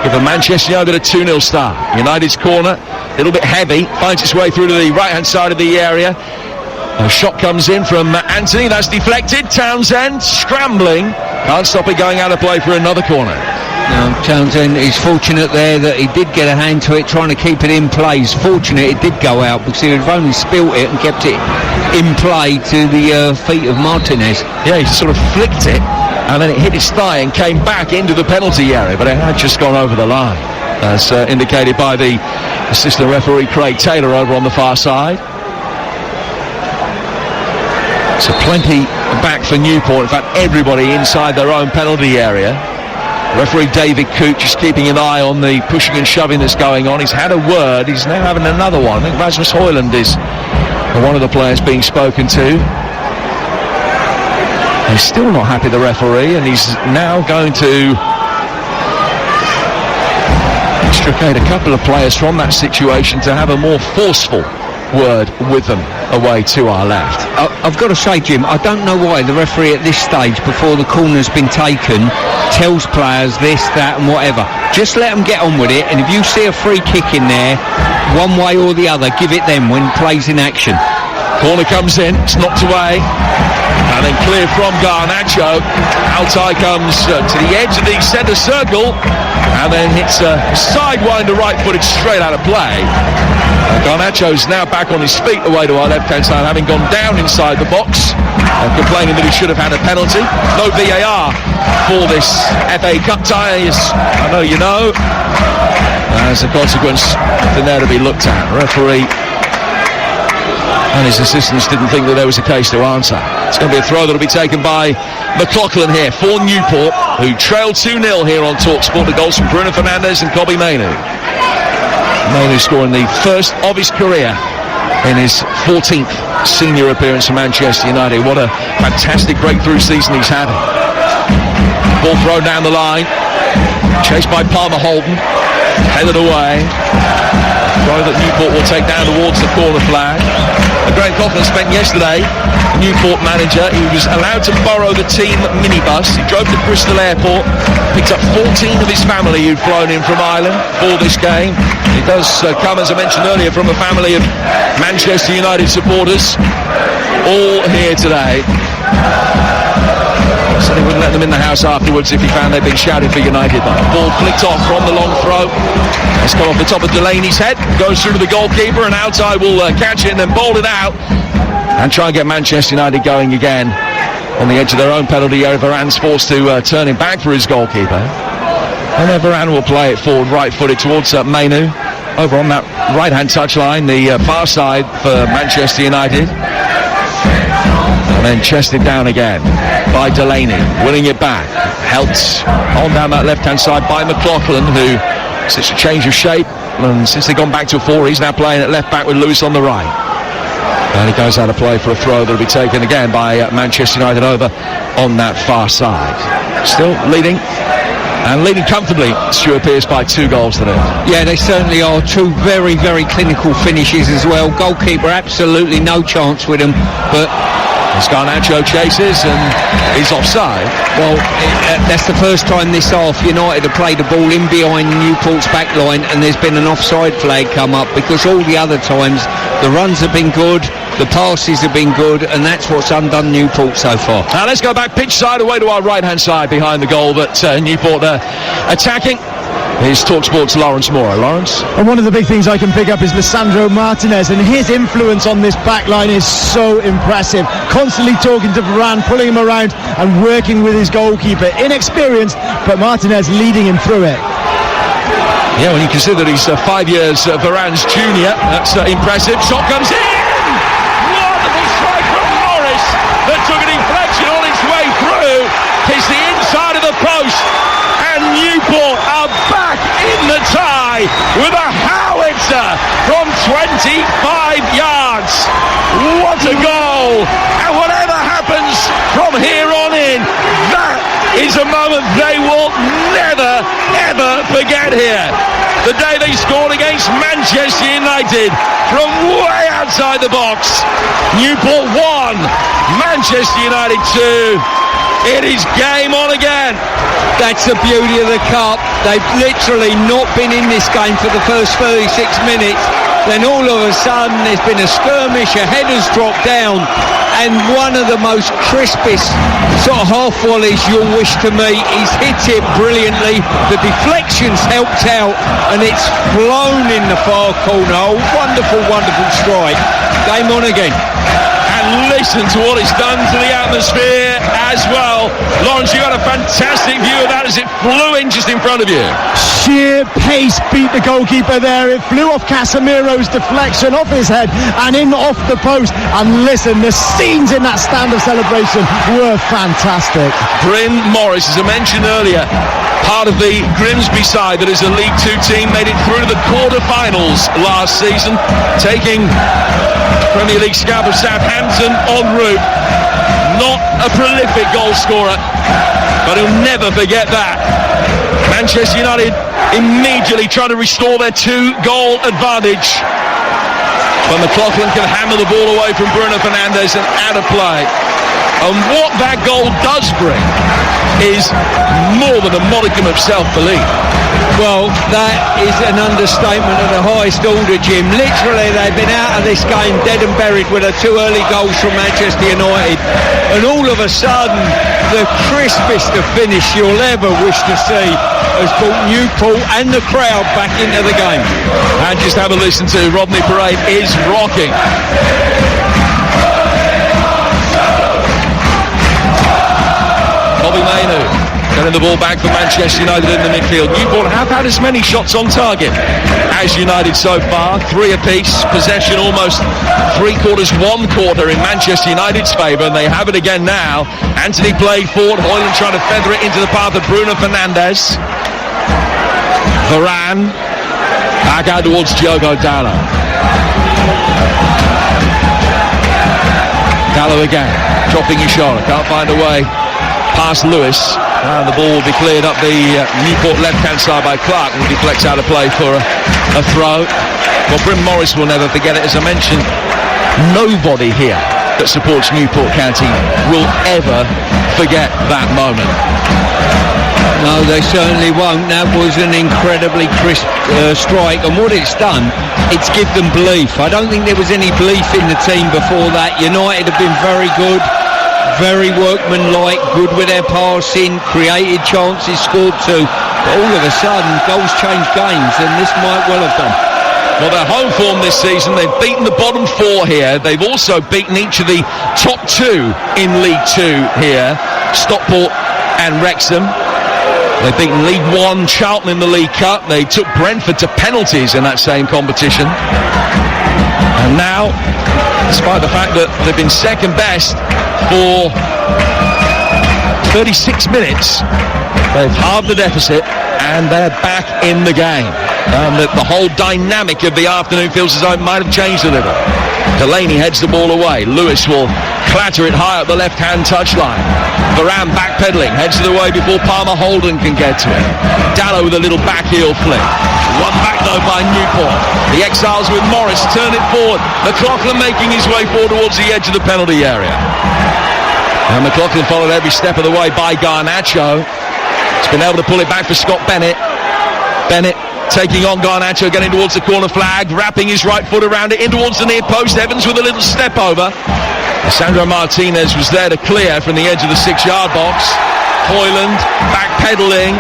[SPEAKER 1] Give a Manchester United a 2-0 start. United's corner, a little bit heavy, finds its way through to the right-hand side of the area. A shot comes in from Anthony, that's deflected. Townsend scrambling, can't stop it going out of play for another corner.
[SPEAKER 2] Now, Townsend is fortunate there that he did get a hand to it, trying to keep it in play. He's fortunate it did go out, because he would have only spilt it and kept it in play to the feet of Martinez.
[SPEAKER 1] Yeah, he sort of flicked it, and then it hit his thigh and came back into the penalty area, but it had just gone over the line, as indicated by the assistant referee Craig Taylor over on the far side. So plenty back for Newport. In fact, everybody inside their own penalty area. Referee David Coote just keeping an eye on the pushing and shoving that's going on. He's had a word. He's now having another one. I think Rasmus Hoyland is one of the players being spoken to. He's still not happy, the referee, and he's now going to extricate a couple of players from that situation to have a more forceful word with them away to our left.
[SPEAKER 2] I've got to say, Jim, I don't know why the referee at this stage, before the corner's been taken, tells players this, that and whatever. Just let them get on with it, and if you see a free kick in there, one way or the other, give it them when play's in action.
[SPEAKER 1] Corner comes in, it's knocked away, and then clear from Garnacho. Altai comes to the edge of the centre circle, and then hits a sidewinder right-footed straight out of play. Garnacho's now back on his feet away to our left-hand side, having gone down inside the box, complaining that he should have had a penalty. No VAR for this FA Cup tie, as I know you know. As a consequence, nothing there to be looked at. Referee and his assistants didn't think that there was a case to answer. It's going to be a throw that will be taken by McLaughlin here for Newport, who trailed 2-0 here on TalkSport. The goals from Bruno Fernandes and Kobbie Mainoo. Mainoo scoring the first of his career in his 14th senior appearance for Manchester United. What a fantastic breakthrough season he's had. Ball thrown down the line, chased by Palmer Holden, headed away. Throw that Newport will take down towards the corner flag. Graham Coughlin spent yesterday, Newport manager. He was allowed to borrow the team minibus. He drove to Bristol Airport, picked up 14 of his family who'd flown in from Ireland for this game. He does come, as I mentioned earlier, from a family of Manchester United supporters, all here today. So he wouldn't let them in the house afterwards if he found they'd been shouting for United. But the ball flicked off from the long throw. It's come off the top of Delaney's head, goes through to the goalkeeper, and Altai will catch it and then bowl it out and try and get Manchester United going again on the edge of their own penalty area. Varane's forced to turn him back for his goalkeeper. And then Varane will play it forward right-footed towards Mainoo over on that right-hand touchline, the far side for Manchester United. And then chested down again by Delaney, winning it back. Helped on down that left-hand side by McLaughlin, who, since a change of shape, and since they've gone back to a 4, he's now playing at left-back with Lewis on the right. And he goes out of play for a throw that will be taken again by Manchester United over on that far side. Still leading, and leading comfortably, Stuart Pearce, by 2 goals to 0.
[SPEAKER 2] Yeah, they certainly are. 2 very, very clinical finishes as well. Goalkeeper absolutely no chance with him, but
[SPEAKER 1] as Garnacho chases and he's offside.
[SPEAKER 2] Well, that's the first time this half United have played the ball in behind Newport's back line and there's been an offside flag come up, because all the other times the runs have been good, the passes have been good, and that's what's undone Newport so far.
[SPEAKER 1] Now let's go back pitch side away to our right-hand side behind the goal, but Newport attacking. Here's TalkSport's Lawrence Moore. Lawrence?
[SPEAKER 3] And one of the big things I can pick up is Lisandro Martinez, and his influence on this back line is so impressive. Constantly talking to Varane, pulling him around and working with his goalkeeper. Inexperienced, but Martinez leading him through it.
[SPEAKER 1] Yeah, when you consider he's 5 years Varane's junior, that's impressive. Shot comes in! Wonderful strike from Morris that took a deflection on its way through. Hits the inside of the post. And Newport are back in the tie with a howitzer from 25 yards. What a goal! And whatever happens from here on in, that is a moment they will never, ever forget here. The day they scored against Manchester United from way outside the box. Newport 1, Manchester United 2. It is game on again.
[SPEAKER 2] That's the beauty of the Cup. They've literally not been in this game for the first 36 minutes. Then all of a sudden there's been a skirmish, a header's dropped down, and one of the most crispest sort of half volleys you'll wish to meet. He's hit it brilliantly. The deflection's helped out, and it's flown in the far corner. Oh, wonderful, wonderful strike. Game on again.
[SPEAKER 1] And listen to what it's done to the atmosphere as well. Lawrence, you got a fantastic view of that as it flew in just in front of you.
[SPEAKER 3] Sheer pace beat the goalkeeper there. It flew off Casemiro's deflection, off his head and in off the post. And listen, the scenes in that stand of celebration were fantastic.
[SPEAKER 1] Bryn Morris, as I mentioned earlier, part of the Grimsby side that is a League 2 team, made it through to the quarter-finals last season, taking Premier League scalp of Southampton en route. Not a prolific goal scorer, but he'll never forget that. Manchester United immediately trying to restore their 2-goal advantage, but McLaughlin can hammer the ball away from Bruno Fernandes and out of play. And what that goal does bring is more than a modicum of self-belief.
[SPEAKER 2] Well, that is an understatement of the highest order, Jim. Literally, they've been out of this game dead and buried with the 2 early goals from Manchester United. And all of a sudden, the crispest of finish you'll ever wish to see has brought Newport and the crowd back into the game.
[SPEAKER 1] And just have a listen to Rodney Parade is rocking. Bobby Mainu getting the ball back for Manchester United in the midfield. Newport have had as many shots on target as United so far, 3 apiece. Possession almost 3/4, 1/4 in Manchester United's favour, and they have it again now. Anthony played forward, Højlund trying to feather it into the path of Bruno Fernandes. Varane back out towards Diogo Dalot. Dalot again, dropping his shoulder, can't find a way past Lewis, and the ball will be cleared up the Newport left-hand side by Clark, and deflects out of play for a throw. Well, Bryn Morris will never forget it. As I mentioned, nobody here that supports Newport County will ever forget that moment.
[SPEAKER 2] No, they certainly won't. That was an incredibly crisp strike, and what it's done, it's given them belief. I don't think there was any belief in the team before that. United have been very good, very workmanlike, good with their passing, created chances, scored 2. But all of a sudden, goals change games, and this might well have done.
[SPEAKER 1] Well, their home form this season, they've beaten the bottom 4 here. They've also beaten each of the top 2 in League 2 here, Stockport and Wrexham. They've beaten League 1 Charlton in the League Cup. They took Brentford to penalties in that same competition. And now, despite the fact that they've been second best for 36 minutes, they've halved the deficit and they're back in the game. The whole dynamic of the afternoon feels as though it might have changed a little. Delaney heads the ball away. Lewis will clatter it high up the left-hand touchline. Varane backpedaling, heads to the way before Palmer Holden can get to it. Dalot with a little back heel flick. One back though by Newport. The Exiles with Morris turn it forward. McLaughlin making his way forward towards the edge of the penalty area. And McLaughlin followed every step of the way by Garnacho. He's been able to pull it back for Scott Bennett. Bennett taking on Garnacho, getting towards the corner flag, wrapping his right foot around it, in towards the near post. Evans with a little step over. Sandro Martinez was there to clear from the edge of the 6-yard box. Højlund backpedaling,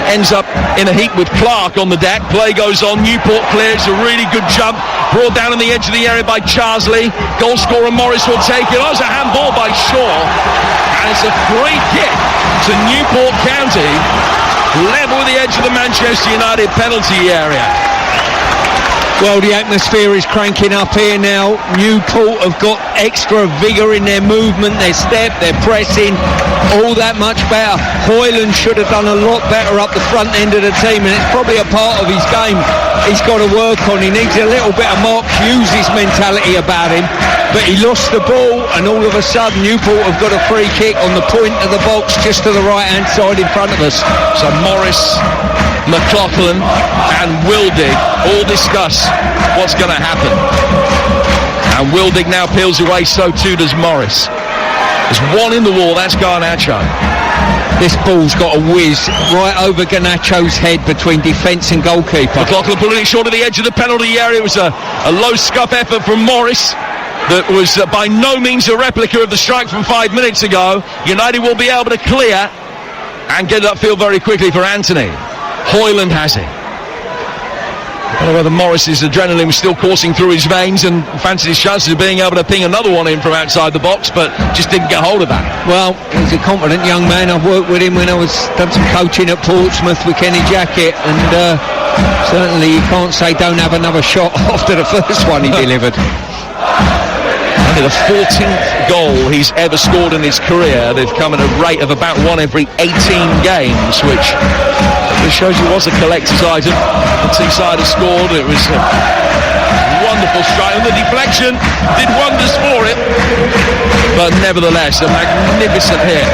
[SPEAKER 1] ends up in a heap with Clark on the deck. Play goes on. Newport clears a really good jump, brought down on the edge of the area by Charsley. Goal scorer Morris will take it. Oh, it's a handball by Shaw, and it's a free kick to Newport County, level with the edge of the Manchester United penalty area.
[SPEAKER 2] Well, the atmosphere is cranking up here now. Newport have got extra vigour in their movement, their step, their pressing, all that much better. Højlund should have done a lot better up the front end of the team, and it's probably a part of his game he's got to work on. He needs a little bit of Mark Hughes' mentality about him, but he lost the ball, and all of a sudden Newport have got a free kick on the point of the box just to the right-hand side in front of us.
[SPEAKER 1] So Morris, McLaughlin and Wildig all discuss what's going to happen. And Wildig now peels away, so too does Morris. There's one in the wall, that's Garnacho.
[SPEAKER 2] This ball's got a whiz right over Garnacho's head between defence and goalkeeper.
[SPEAKER 1] McLaughlin pulling it short of the edge of the penalty area. It was a low scuff effort from Morris that was by no means a replica of the strike from 5 minutes ago. United will be able to clear and get it upfield very quickly for Anthony. Højlund has it. I don't know whether Morris's adrenaline was still coursing through his veins and fancied his chances of being able to ping another one in from outside the box, but just didn't get hold of that.
[SPEAKER 2] Well, he's a confident young man. I've worked with him when I done some coaching at Portsmouth with Kenny Jackett, and certainly you can't say don't have another shot after the first one he delivered.
[SPEAKER 1] Only the 14th goal he's ever scored in his career. They've come at a rate of about 1 every 18 games, which shows you was a collector's item. The Teesside has scored. It was a wonderful strike, and the deflection did wonders for it, but nevertheless a magnificent hit.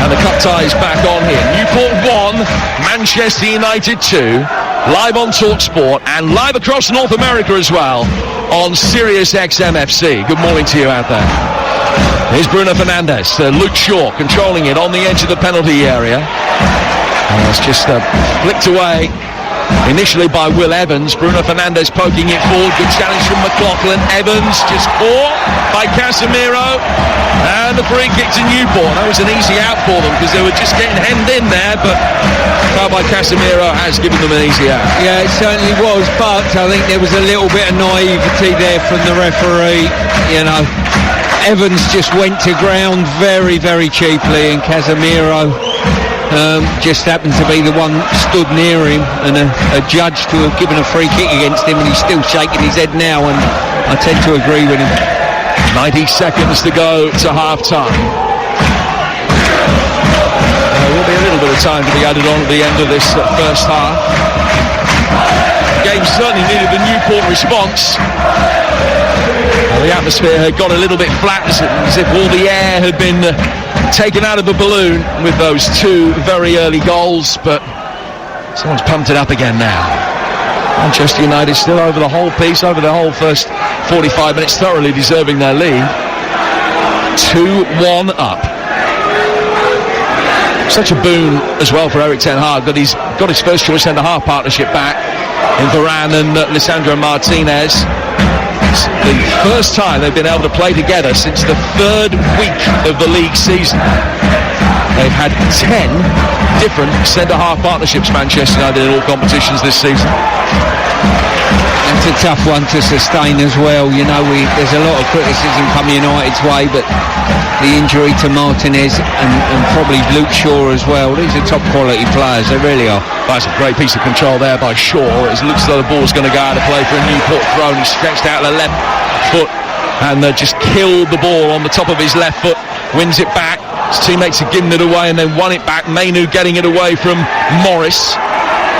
[SPEAKER 1] And the cup tie is back on here. Newport 1, Manchester United 2, live on TalkSport and live across North America as well on Sirius XM FC. Good morning to you out there. Here's Bruno Fernandes. Luke Shaw controlling it on the edge of the penalty area. And it's just flicked away. Initially by Will Evans. Bruno Fernandes poking it forward. Good challenge from McLaughlin. Evans just caught by Casemiro. And the free kick to Newport. That was an easy out for them because they were just getting hemmed in there. But foul by Casemiro has given them an easy out.
[SPEAKER 2] Yeah, it certainly was. But I think there was a little bit of naivety there from the referee. You know, Evans just went to ground very, very cheaply. And Casemiro just happened to be the one stood near him, and a judge to have given a free kick against him, and he's still shaking his head now, and I tend to agree with him.
[SPEAKER 1] 90 seconds to go to half-time. There will be a little bit of time to be added on at the end of this first half. The game certainly needed the Newport response. The atmosphere had got a little bit flat, as if all the air had been taken out of the balloon with those two very early goals, but someone's pumped it up again now. Manchester United still over the whole piece, over the whole first 45 minutes, thoroughly deserving their lead. 2-1 up. Such a boon as well for Eric Ten Hag that he's got his first choice centre-half partnership back in Varane and Lisandro Martinez. It's the first time they've been able to play together since the third week of the league season. They've had 10 different centre-half partnerships, Manchester United, in all competitions this season.
[SPEAKER 2] It's a tough one to sustain as well. You know, there's a lot of criticism coming United's way, but the injury to Martinez and probably Luke Shaw as well, these are top quality players, they really are.
[SPEAKER 1] That's a great piece of control there by Shaw. It looks as though the ball's going to go out of play for a Newport throw, and he stretched out the left foot and just killed the ball on the top of his left foot, wins it back. His teammates had given it away and then won it back. Mainu getting it away from Morris.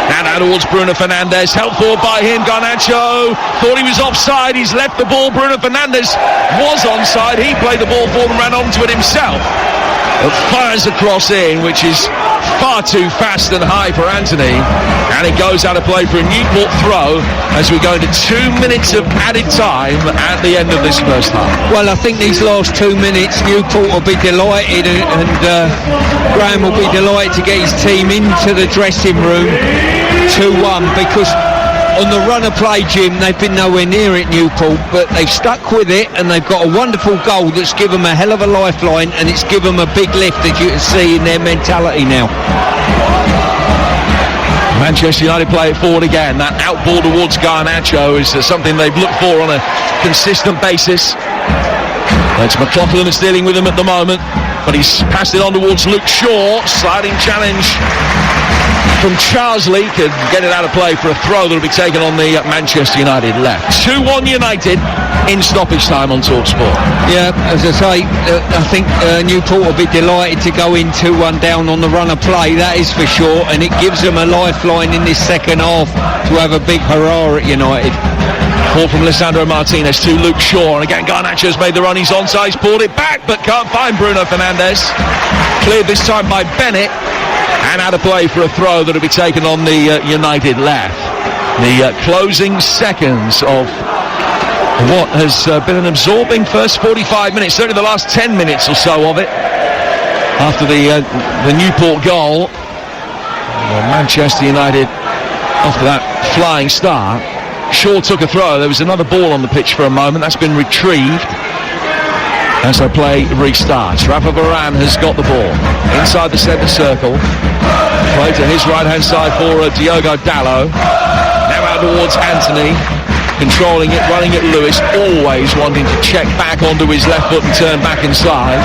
[SPEAKER 1] Now towards Bruno Fernandes, helped forward by him. Garnacho thought he was offside, he's left the ball. Bruno Fernandes was onside, he played the ball forward and ran onto it himself. It fires a cross in, which is far too fast and high for Anthony, and it goes out of play for a Newport throw as we go into 2 minutes of added time at the end of this first half.
[SPEAKER 2] Well, I think these last 2 minutes Newport will be delighted, and Graham will be delighted to get his team into the dressing room 2-1, because on the run of play, Jim, they've been nowhere near it, Newport, but they've stuck with it, and they've got a wonderful goal that's given them a hell of a lifeline, and it's given them a big lift, as you can see in their mentality now.
[SPEAKER 1] Manchester United play it forward again. That out ball towards Garnacho is something they've looked for on a consistent basis. It's McLaughlin that's dealing with him at the moment, but he's passed it on towards Luke Shaw. Sliding challenge from Charles Lee, could get it out of play for a throw that will be taken on the Manchester United left. 2-1 United in stoppage time on TalkSport.
[SPEAKER 2] Yeah, as I say, I think Newport will be delighted to go in 2-1 down on the run of play, that is for sure, and it gives them a lifeline in this second half to have a big hurrah at United.
[SPEAKER 1] Ball from Lisandro Martinez to Luke Shaw, and again Garnacho's made the run, he's onside, he's pulled it back but can't find Bruno Fernandes. Cleared this time by Bennett, and out of play for a throw that will be taken on the United left. The closing seconds of what has been an absorbing first 45 minutes, certainly the last 10 minutes or so of it, after the Newport goal. Manchester United off to that flying start. Shaw took a throw, there was another ball on the pitch for a moment, that's been retrieved as the play restarts. Rafa Varane has got the ball inside the centre circle, play to his right hand side for Diogo Dalot, now out towards Anthony, controlling it, running at Lewis, always wanting to check back onto his left foot and turn back inside.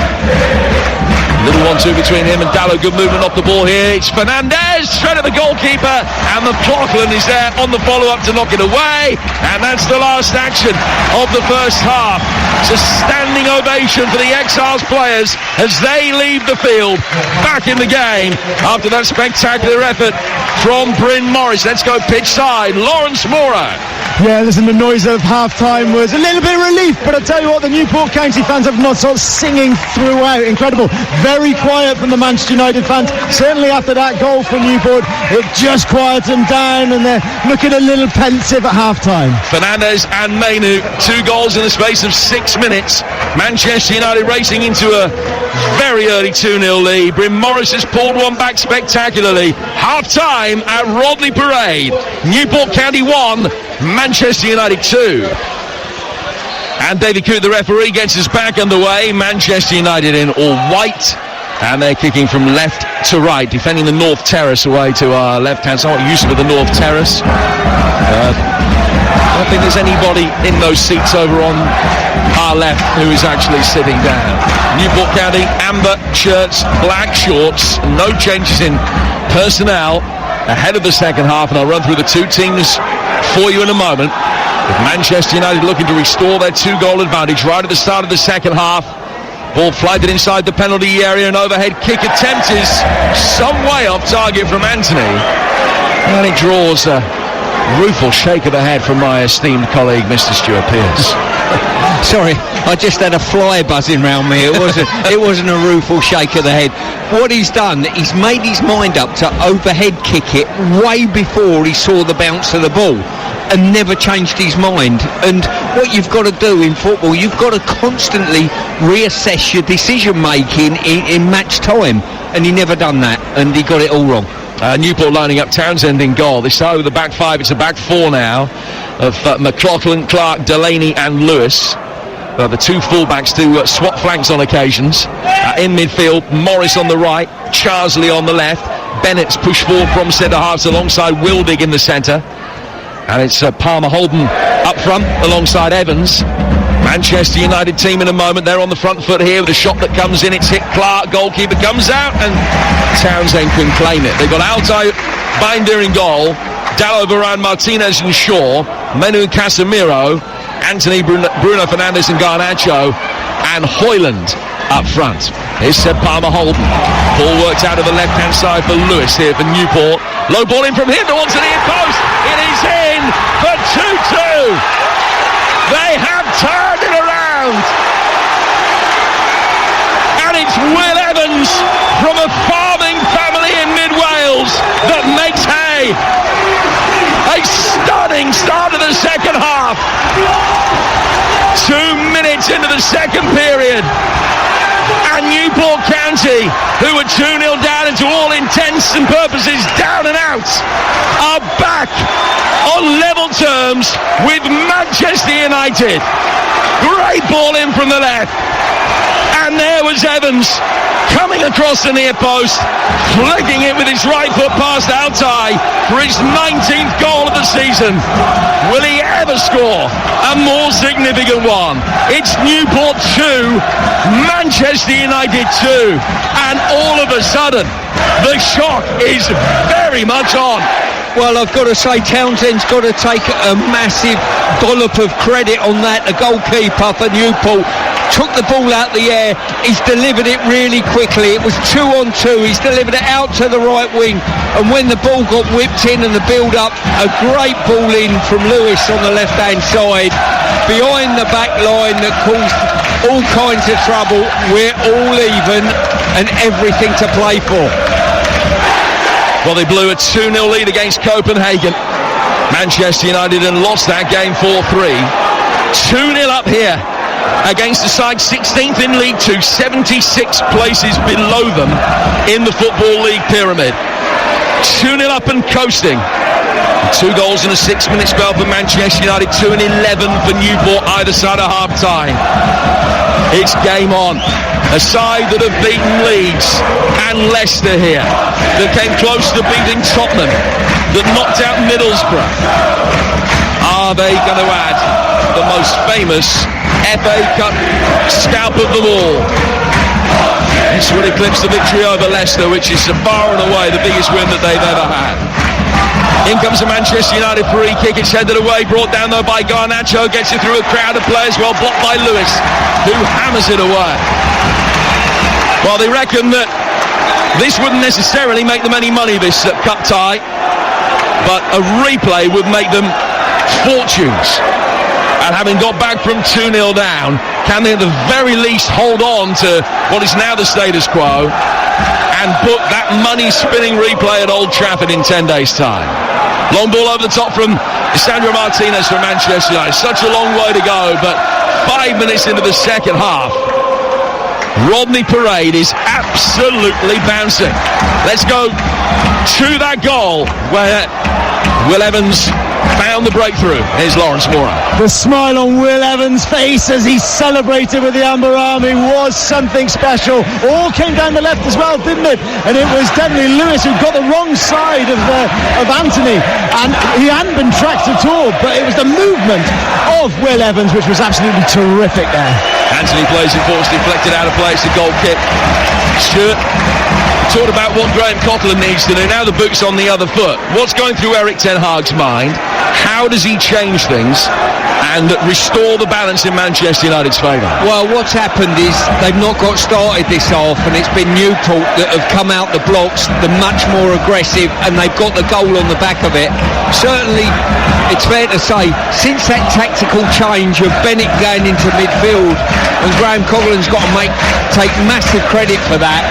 [SPEAKER 1] Little 1-2 between him and Dalot. Good movement off the ball here. It's Fernandes straight at the goalkeeper, and McLaughlin is there on the follow-up to knock it away. And that's the last action of the first half. It's a standing ovation for the Exiles players as they leave the field back in the game after that spectacular effort from Bryn Morris. Let's go pitch side. Lawrence Moura.
[SPEAKER 3] Yeah, listen, the noise of half-time was a little bit of relief, but I tell you what, the Newport County fans have not stopped singing throughout. Incredible. Very quiet from the Manchester United fans. Certainly after that goal from Newport, it just quietened down and they're looking a little pensive at half-time.
[SPEAKER 1] Fernandez and Mainu, 2 goals in the space of 6 minutes. Manchester United racing into a very early 2-0 lead. Bryn Morris has pulled one back spectacularly. Half-time at Rodley Parade. Newport County 1, Manchester United 2. And David Coote, the referee, gets us back underway. Manchester United in all white, and they're kicking from left to right, defending the North Terrace away to our left-hand side. What use for the North Terrace? I don't think there's anybody in those seats over on our left who is actually sitting down. Newport County, amber shirts, black shorts, no changes in personnel ahead of the second half, and I'll run through the two teams for you in a moment. With Manchester United looking to restore their 2-goal advantage right at the start of the second half. Ball flighted inside the penalty area, an overhead kick attempt is some way off target from Anthony, and it draws a rueful shake of the head from my esteemed colleague Mr. Stuart Pearce.
[SPEAKER 2] Sorry, I just had a fly buzzing round me. It wasn't a rueful shake of the head. What he's done, he's made his mind up to overhead kick it way before he saw the bounce of the ball, and never changed his mind. And what you've got to do in football, you've got to constantly reassess your decision making in match time, and he never done that, and he got it all wrong.
[SPEAKER 1] Newport lining up Townsend in goal. They started with the back 5. It's a back 4 now of McLaughlin, Clark, Delaney and Lewis. The two fullbacks do swap flanks on occasions. In midfield, Morris on the right, Charsley on the left. Bennett's pushed forward from centre halves alongside Wildig in the centre. And it's Palmer Holden up front alongside Evans. Manchester United team in a moment. They're on the front foot here with a shot that comes in. It's hit Clark. Goalkeeper comes out and Townsend can claim it. They've got Altai Binder in goal. Dallo, Varane, Martinez and Shaw. Menu Casemiro. Anthony, Bruno Fernandes and Garnacho. And Hoyland up front. Here's Palmer Holden. Ball worked out of the left-hand side for Lewis here for Newport. Low ball in from him towards the near post. It is in for 2-2. They have turned it around. And it's Will Evans from a farming family in mid-Wales that makes hay. A stunning start of the second half. 2 minutes into the second period. And Newport County, who were 2-0 down and to all intents and purposes down and out, are back on level terms with Manchester United. Great ball in from the left. And there was Evans coming across the near post, flicking it with his right foot past Altai for his 19th goal of the season. Will he ever score a more significant one? It's Newport 2, Manchester United 2, and all of a sudden the shock is very much on.
[SPEAKER 2] Well, I've got to say, Townsend's got to take a massive dollop of credit on that. The goalkeeper for Newport took the ball out the air. He's delivered it really quickly. It was 2-on-2. He's delivered it out to the right wing. And when the ball got whipped in and the build-up, a great ball in from Lewis on the left-hand side, behind the back line that caused all kinds of trouble. We're all even and everything to play for.
[SPEAKER 1] Well, they blew a 2-0 lead against Copenhagen. Manchester United and lost that game 4-3. 2-0 up here against the side 16th in League 2, 76 places below them in the Football League pyramid. 2-0 up and coasting. 2 goals in a 6-minute spell for Manchester United, 2 and 11 for Newport either side of half-time. It's game on. A side that have beaten Leeds and Leicester here, that came close to beating Tottenham, that knocked out Middlesbrough. Are they going to add the most famous FA Cup scalp of them all? This would eclipse the victory over Leicester, which is far and away the biggest win that they've ever had. In comes a Manchester United free kick. It's headed away, brought down though by Garnacho. Gets it through a crowd of players, well blocked by Lewis, who hammers it away. Well, they reckon that this wouldn't necessarily make them any money, this cup tie, but a replay would make them fortunes. And having got back from 2-0 down, can they at the very least hold on to what is now the status quo and book that money-spinning replay at Old Trafford in 10 days' time? Long ball over the top from Sandro Martinez from Manchester United. Such a long way to go, but 5 minutes into the second half, Rodney Parade is absolutely bouncing. Let's go to that goal where Will Evans found the breakthrough. Here's Lawrence Moura.
[SPEAKER 3] The smile on Will Evans' face as he celebrated with the Amber Army was something special. All came down the left as well, didn't it? And it was definitely Lewis who got the wrong side of Anthony, and he hadn't been tracked at all, but it was the movement of Will Evans which was absolutely terrific there.
[SPEAKER 1] Anthony plays it forward, deflected out of play. It's a goal kick. Stuart talked about what Graham Coughlin needs to do. Now the boot's on the other foot. What's going through Erik ten Hag's mind? How does he change things and restore the balance in Manchester United's favour?
[SPEAKER 2] Well, what's happened is they've not got started this half, and it's been Newport that have come out the blocks, the much more aggressive, and they've got the goal on the back of it. Certainly, it's fair to say, since that tactical change of Bennett going into midfield, and Graham Coughlin's got to take massive credit for that,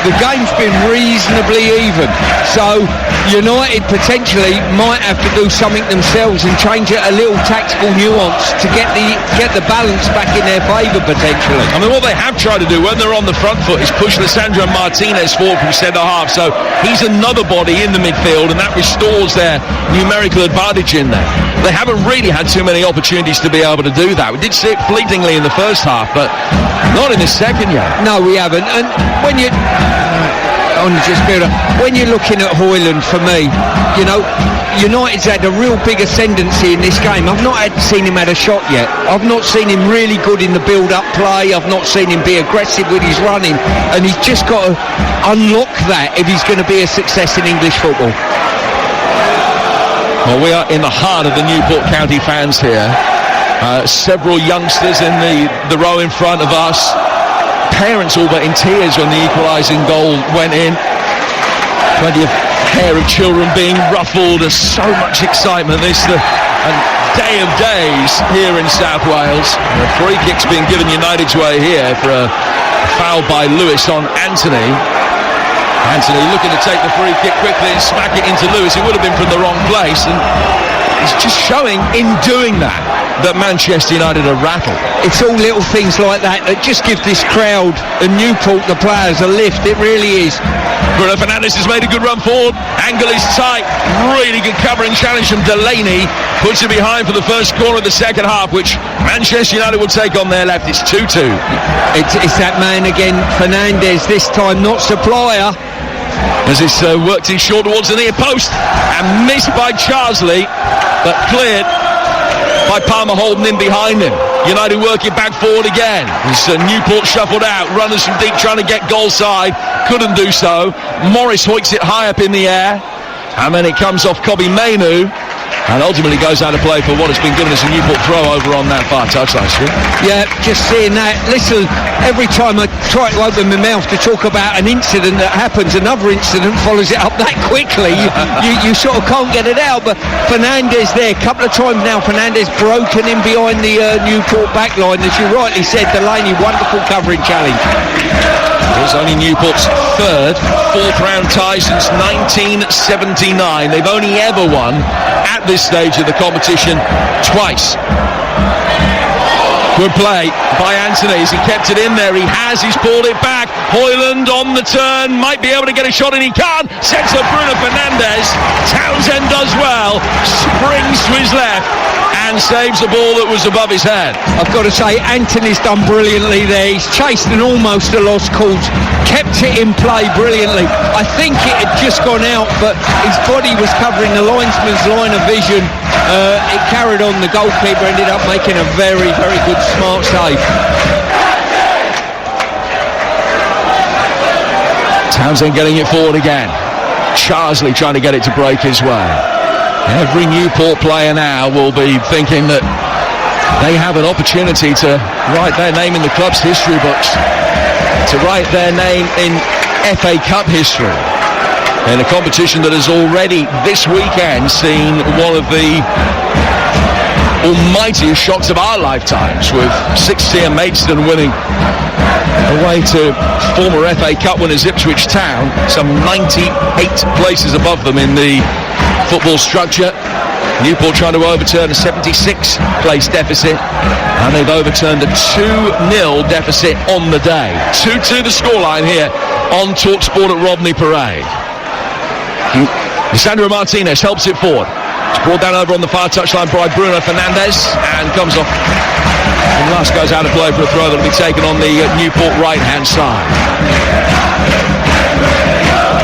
[SPEAKER 2] the game's been reasonably even. So United potentially might have to do something themselves and change it a little tactical nuance to get the balance back in their favour potentially.
[SPEAKER 1] I mean, what they have tried to do when they're on the front foot is push Lisandro Martinez forward from centre half, so he's another body in the midfield, and that restores their numerical advantage in there. They haven't really had too many opportunities to be able to do that. We did see it fleetingly in the first half, but not in the second yet.
[SPEAKER 2] No, we haven't. And when you're looking at Højlund, for me, you know, United's had a real big ascendancy in this game. I've not seen him had a shot yet. I've not seen him really good in the build-up play. I've not seen him be aggressive with his running, and he's just got to unlock that if he's going to be a success in English football.
[SPEAKER 1] Well, we are in the heart of the Newport County fans here. Several youngsters in the row in front of us. Parents all but in tears when the equalising goal went in. Plenty of hair of children being ruffled. There's so much excitement. This is a day of days here in South Wales. The free kick's being given United's way here for a foul by Lewis on Anthony. Anthony looking to take the free kick quickly and smack it into Lewis. It would have been from the wrong place, and he's just showing in doing that Manchester United are rattled.
[SPEAKER 2] It's all little things like that just give this crowd and Newport, the players, a lift. It really is.
[SPEAKER 1] Bruno Fernandes has made a good run forward. Angle is tight. Really good covering challenge from Delaney. Puts it behind for the first corner of the second half, which Manchester United will take on their left. It's 2-2.
[SPEAKER 2] It's that man again, Fernandes, this time not Supplier.
[SPEAKER 1] As it's worked in short towards the near post and missed by Charsley, but cleared by Palmer holding in behind him. United working back forward again. As Newport shuffled out, runners from deep trying to get goal side, couldn't do so. Morris hoiks it high up in the air, and then it comes off Kobbie Mainoo, and ultimately goes out of play for what has been given as a Newport throw over on that far touchline.
[SPEAKER 2] Yeah, just seeing that. Listen, every time I try to open my mouth to talk about an incident that happens, another incident follows it up that quickly. You sort of can't get it out. But Fernandes there, a couple of times now, Fernandes broken in behind the Newport backline. As you rightly said, Delaney, wonderful covering challenge.
[SPEAKER 1] It's only Newport's third fourth-round tie since 1979. They've only ever won at this stage of the competition twice. Good play by Anthony as he kept it in there. He's pulled it back. Højlund on the turn, might be able to get a shot, and he can't. Sets up Bruno Fernandes. Townsend does well, springs to his left and saves the ball that was above his head.
[SPEAKER 2] I've got to say, Anthony's done brilliantly there. He's chased an almost a lost cause, kept it in play brilliantly. I think it had just gone out, but his body was covering the linesman's line of vision. It carried on. The goalkeeper ended up making a very, very good, smart save.
[SPEAKER 1] Townsend getting it forward again. Charsley trying to get it to break his way. Every Newport player now will be thinking that they have an opportunity to write their name in the club's history books, to write their name in FA Cup history. in a competition that has already this weekend seen one of the almightiest shocks of our lifetimes, with 6-tier Maidstone winning away to former FA Cup winners Ipswich Town, some 98 places above them in the football structure. Newport trying to overturn a 76-place deficit, and they've overturned a 2-0 deficit on the day. 2-2 the scoreline here on TalkSport at Rodney Parade. Lisandro Martinez helps it forward. It's brought down over on the far touchline by Bruno Fernandes and comes off. And Lusk goes out of play for a throw that will be taken on the Newport right-hand side.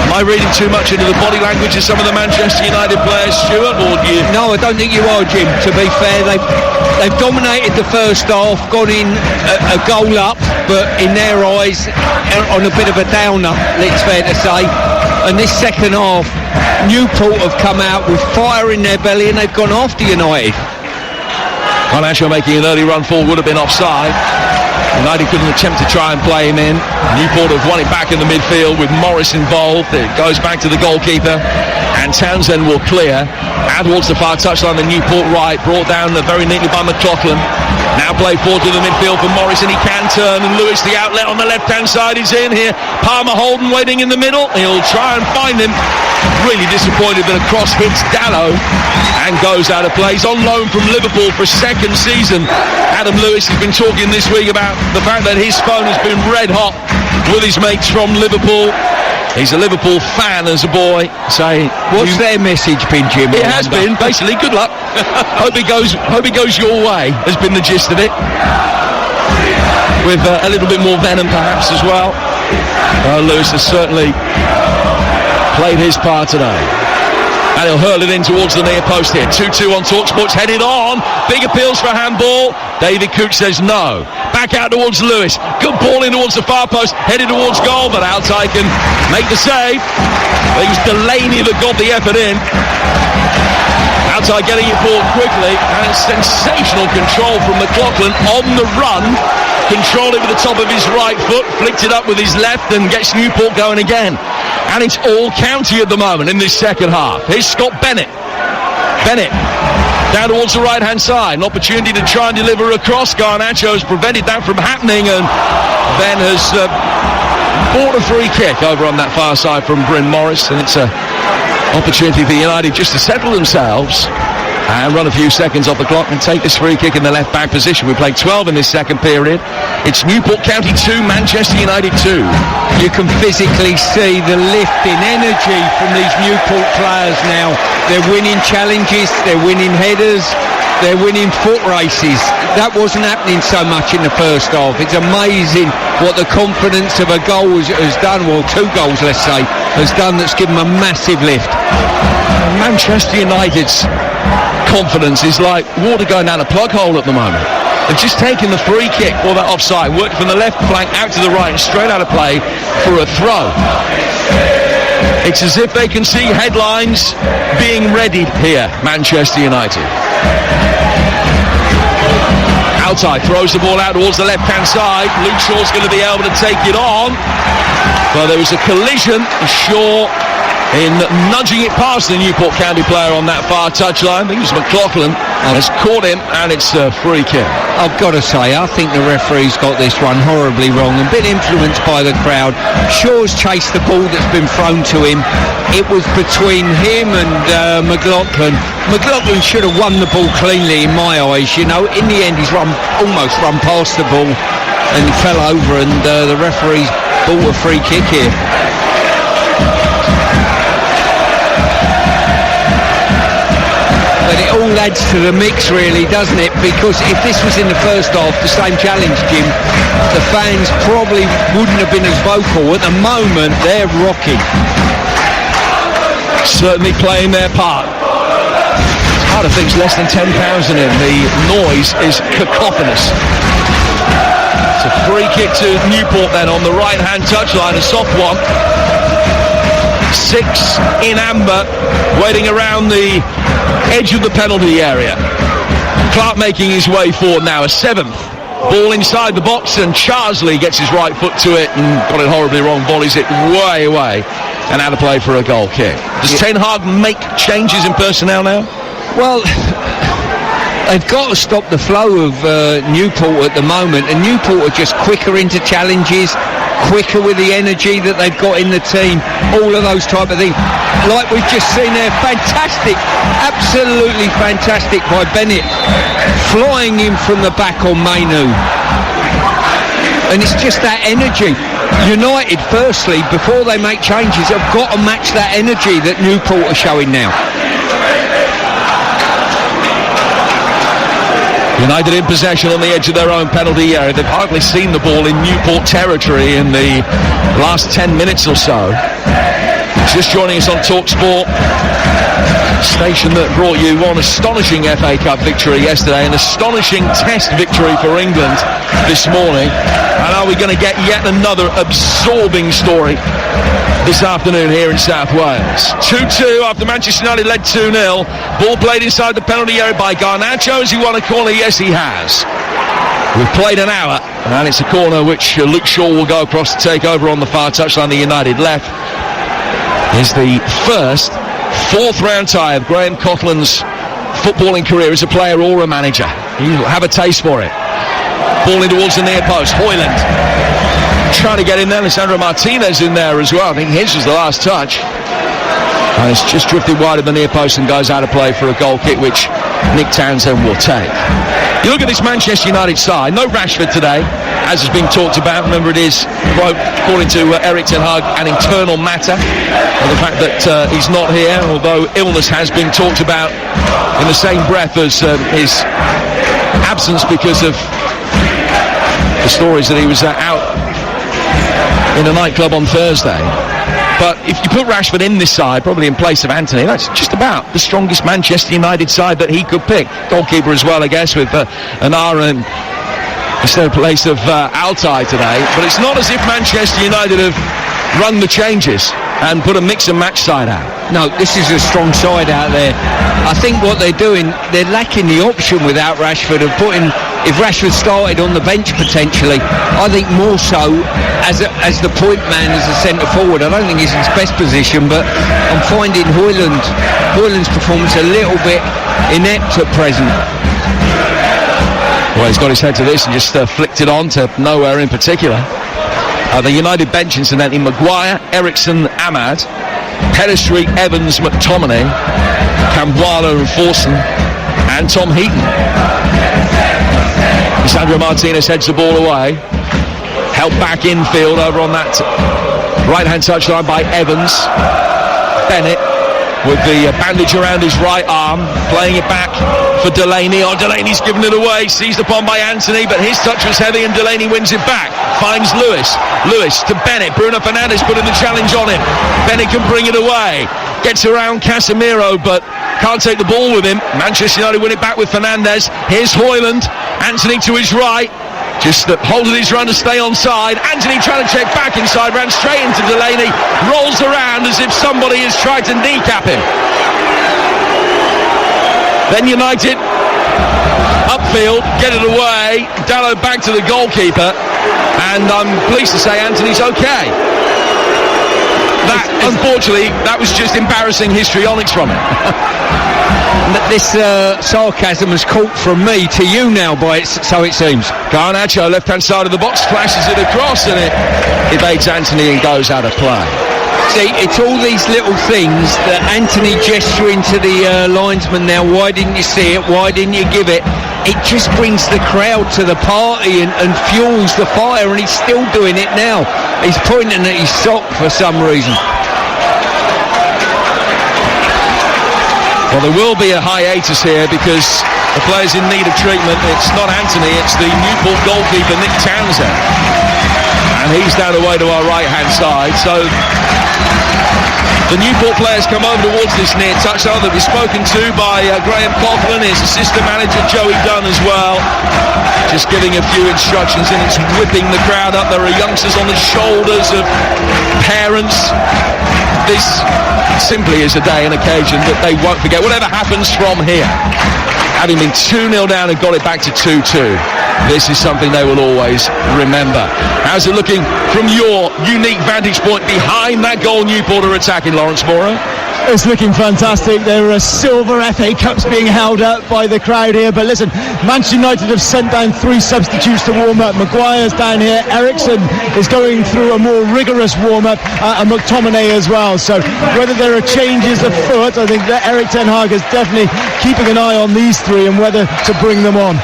[SPEAKER 1] Am I reading too much into the body language of some of the Manchester United players, Stuart, or do you...
[SPEAKER 2] No, I don't think you are, Jim. To be fair, they've dominated the first half, gone in a goal up, but in their eyes, on a bit of a downer, it's fair to say. And this second half, Newport have come out with fire in their belly and they've gone after United.
[SPEAKER 1] Garnacho making an early run forward would have been offside. United couldn't attempt to try and play him in. Newport have won it back in the midfield with Morris involved. It goes back to the goalkeeper and Townsend will clear. Out towards the far touchline, the Newport right, brought down very neatly by McLaughlin. Now play forward to the midfield for Morris, and he can turn, and Lewis, the outlet on the left-hand side, is in here. Palmer Holden waiting in the middle. He'll try and find him. Really disappointed that a cross hits Dallow and goes out of play. He's on loan from Liverpool for a second season. Adam Lewis has been talking this week about the fact that his phone has been red hot with his mates from Liverpool. He's a Liverpool fan as a boy. Saying,
[SPEAKER 2] what's their message been, Jim?
[SPEAKER 1] It has been basically, good luck. hope it goes your way, has been the gist of it. With a little bit more venom perhaps as well. Lewis has certainly played his part today. And he'll hurl it in towards the near post here. 2-2 on TalkSport's headed on. Big appeals for handball. David Cooch says no. Back out towards Lewis. Good ball in towards the far post. Headed towards goal, but Altai can make the save. It was Delaney that got the effort in. Altai getting it forward quickly. And it's sensational control from McLaughlin on the run. Controlled it with the top of his right foot. Flicked it up with his left and gets Newport going again. And it's all county at the moment in this second half. Here's Scott Bennett. Bennett down towards the right-hand side. An opportunity to try and deliver a cross. Garnacho has prevented that from happening, and Ben has bought a free kick over on that far side from Bryn Morris, and it's an opportunity for United just to settle themselves and run a few seconds off the clock and take this free kick in the left-back position. We played 12 in this second period. It's Newport County 2, Manchester United 2.
[SPEAKER 2] You can physically see the lift in energy from these Newport players now. They're winning challenges, they're winning headers, they're winning foot races. That wasn't happening so much in the first half. It's amazing what the confidence of a goal has done, well, 2 goals, let's say, has done, that's given them a massive lift.
[SPEAKER 1] Manchester United's confidence is like water going down a plug hole at the moment. They've just taken the free kick for that offside, worked from the left flank out to the right and straight out of play for a throw. It's as if they can see headlines being readied here, Manchester United. Altai throws the ball out towards the left-hand side. Luke Shaw's going to be able to take it on. But there was a collision. Shaw in nudging it past the Newport County player on that far touchline. I think it was McLaughlin has caught him, and it's a free kick.
[SPEAKER 2] I've got to say, I think the referee's got this one horribly wrong and been influenced by the crowd. Shaw's chased the ball that's been thrown to him. It was between him and McLaughlin. McLaughlin should have won the ball cleanly in my eyes. You know, in the end he's almost run past the ball and fell over, and the referee's bought a free kick here. But it all adds to the mix, really, doesn't it? Because if this was in the first half, the same challenge, Jim, the fans probably wouldn't have been as vocal. At the moment, they're rocking.
[SPEAKER 1] Certainly playing their part. It's hard to think less than 10,000 in. The noise is cacophonous. It's a free kick to Newport then on the right-hand touchline, a soft one. 6 in amber, waiting around the edge of the penalty area. Clark making his way forward now, a 7th Ball inside the box, and Charsley gets his right foot to it and got it horribly wrong. Volleys it way away and out of play for a goal kick. Does Ten Hag make changes in personnel now?
[SPEAKER 2] Well, they've got to stop the flow of Newport at the moment, and Newport are just quicker into challenges, quicker with the energy that they've got in the team, all of those type of things. Like we've just seen there, fantastic, absolutely fantastic by Bennett, flying in from the back on Mainu. And it's just that energy. United, firstly, before they make changes, have got to match that energy that Newport are showing now.
[SPEAKER 1] United in possession on the edge of their own penalty area. They've hardly seen the ball in Newport territory in the last 10 minutes or so. Just joining us on TalkSport, station that brought you one astonishing FA Cup victory yesterday, an astonishing test victory for England this morning. And are we going to get yet another absorbing story this afternoon here in South Wales? 2-2 after Manchester United led 2-0. Ball played inside the penalty area by Garnacho. Has he won a corner? Yes, he has. We've played an hour, and it's a corner which Luke Shaw will go across to take over on the far touchline. The United left is the fourth round tie of Graham Coughlin's footballing career as a player or a manager. You'll have a taste for it. Ball in towards the near post. Højlund trying to get in there. Lisandro Martinez in there as well. I think his was the last touch. And it's just drifted wide of the near post and goes out of play for a goal kick, which Nick Townsend will take. You look at this Manchester United side, no Rashford today, as has been talked about. Remember, it is, quote, according to Erik ten Hag, an internal matter. And the fact that he's not here, although illness has been talked about in the same breath as his absence because of the stories that he was out in a nightclub on Thursday. But if you put Rashford in this side, probably in place of Anthony, that's just about the strongest Manchester United side that he could pick. Goalkeeper as well, I guess, with Anara instead of place of Altay today. But it's not as if Manchester United have run the changes and put a mix and match side out.
[SPEAKER 2] No, this is a strong side out there. I think what they're doing, they're lacking the option without Rashford of putting, if Rashford started on the bench potentially, I think more so as the point man, as a centre forward. I don't think he's in his best position, but I'm finding Højlund's performance a little bit inept at present.
[SPEAKER 1] Well, he's got his head to this and just flicked it on to nowhere in particular. The United bench, incidentally, Maguire, Eriksson, Ahmad, Pellistri, Evans, McTominay, Camboire and Forson, and Tom Heaton. Lisandro Martinez heads the ball away. Held back infield over on that right-hand touchline by Evans. Bennett with the bandage around his right arm, playing it back for Delaney. Oh, Delaney's given it away, seized upon by Anthony, but his touch was heavy and Delaney wins it back. Finds Lewis to Bennett. Bruno Fernandes putting the challenge on him. Bennett can bring it away. Gets around Casemiro, but can't take the ball with him. Manchester United win it back with Fernandes. Here's Højlund. Anthony to his right. Just holding his run to stay onside. Anthony trying to check back inside, ran straight into Delaney, rolls around as if somebody has tried to kneecap him. Then United upfield, get it away. Dalot back to the goalkeeper, and I'm pleased to say Anthony's okay. That, unfortunately, that was just embarrassing histrionics from him.
[SPEAKER 2] This sarcasm has caught from me to you now, so it seems.
[SPEAKER 1] Garnacho, left-hand side of the box, flashes it across, and it evades Anthony and goes out of play.
[SPEAKER 2] See, it's all these little things that Anthony gesturing to the linesman now, why didn't you see it, why didn't you give it? It just brings the crowd to the party and fuels the fire, and he's still doing it now. He's pointing at his sock for some reason.
[SPEAKER 1] Well, there will be a hiatus here because the player's in need of treatment. It's not Anthony, it's the Newport goalkeeper, Nick Townsend. And he's down away to our right-hand side. So the Newport players come over towards this near touchline. They'll be spoken to by Graham Coughlin, his assistant manager Joey Dunn as well. Just giving a few instructions, and it's whipping the crowd up. There are youngsters on the shoulders of parents. This simply is a day and occasion that they won't forget, whatever happens from here. having been 2-0 down and got it back to 2-2. This is something they will always remember. How's it looking from your unique vantage point behind that goal Newport are attacking, Lawrence Mora?
[SPEAKER 3] It's looking fantastic. There are silver FA Cups being held up by the crowd here. But listen, Manchester United have sent down 3 substitutes to warm up. Maguire's down here. Ericsson is going through a more rigorous warm up, and McTominay as well. So whether there are changes afoot, I think that Erik ten Hag is definitely keeping an eye on these 3 and whether to bring them on.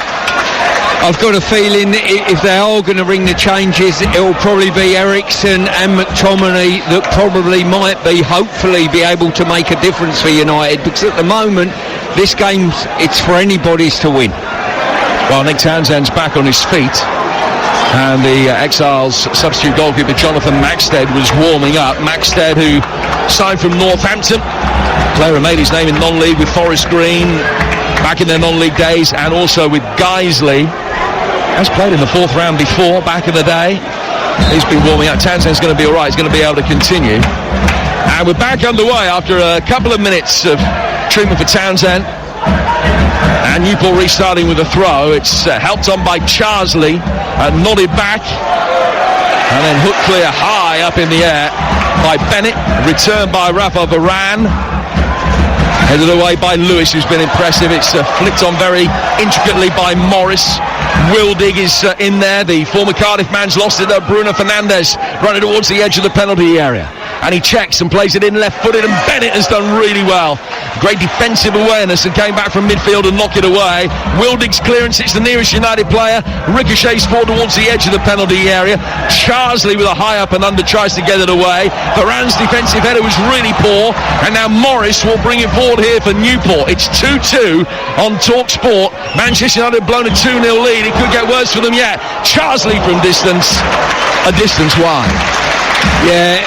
[SPEAKER 2] I've got a feeling if they are going to bring the changes, it'll probably be Ericsson and McTominay that probably might hopefully be able to make a difference for United, because at the moment this game, it's for anybody's to win.
[SPEAKER 1] Well, Nick Townsend's back on his feet, and the Exiles substitute goalkeeper Jonathan Maxted was warming up. Maxted, who signed from Northampton, player who made his name in non-league with Forest Green back in their non-league days, and also with Guiseley. Has played in the 4th round before, back in the day. He's been warming up. Townsend's going to be all right. He's going to be able to continue. And we're back underway after a couple of minutes of treatment for Townsend. And Newport restarting with a throw. It's helped on by Charsley, nodded back, and then hooked clear high up in the air by Bennett. Returned by Rafa Varane. Headed away by Lewis, who's been impressive. It's flicked on very intricately by Morris. Wildig is in there. The former Cardiff man's lost it. Bruno Fernandes running towards the edge of the penalty area. And he checks and plays it in left-footed, and Bennett has done really well. Great defensive awareness and came back from midfield and knocked it away. Wildig's clearance, it's the nearest United player. Ricochets forward towards the edge of the penalty area. Charsley with a high up and under tries to get it away. Varane's defensive header was really poor, and now Morris will bring it forward here for Newport. It's 2-2 on Talk Sport. Manchester United blown a 2-0 lead. It could get worse for them yet. Charsley from distance, a distance wide.
[SPEAKER 2] Yeah,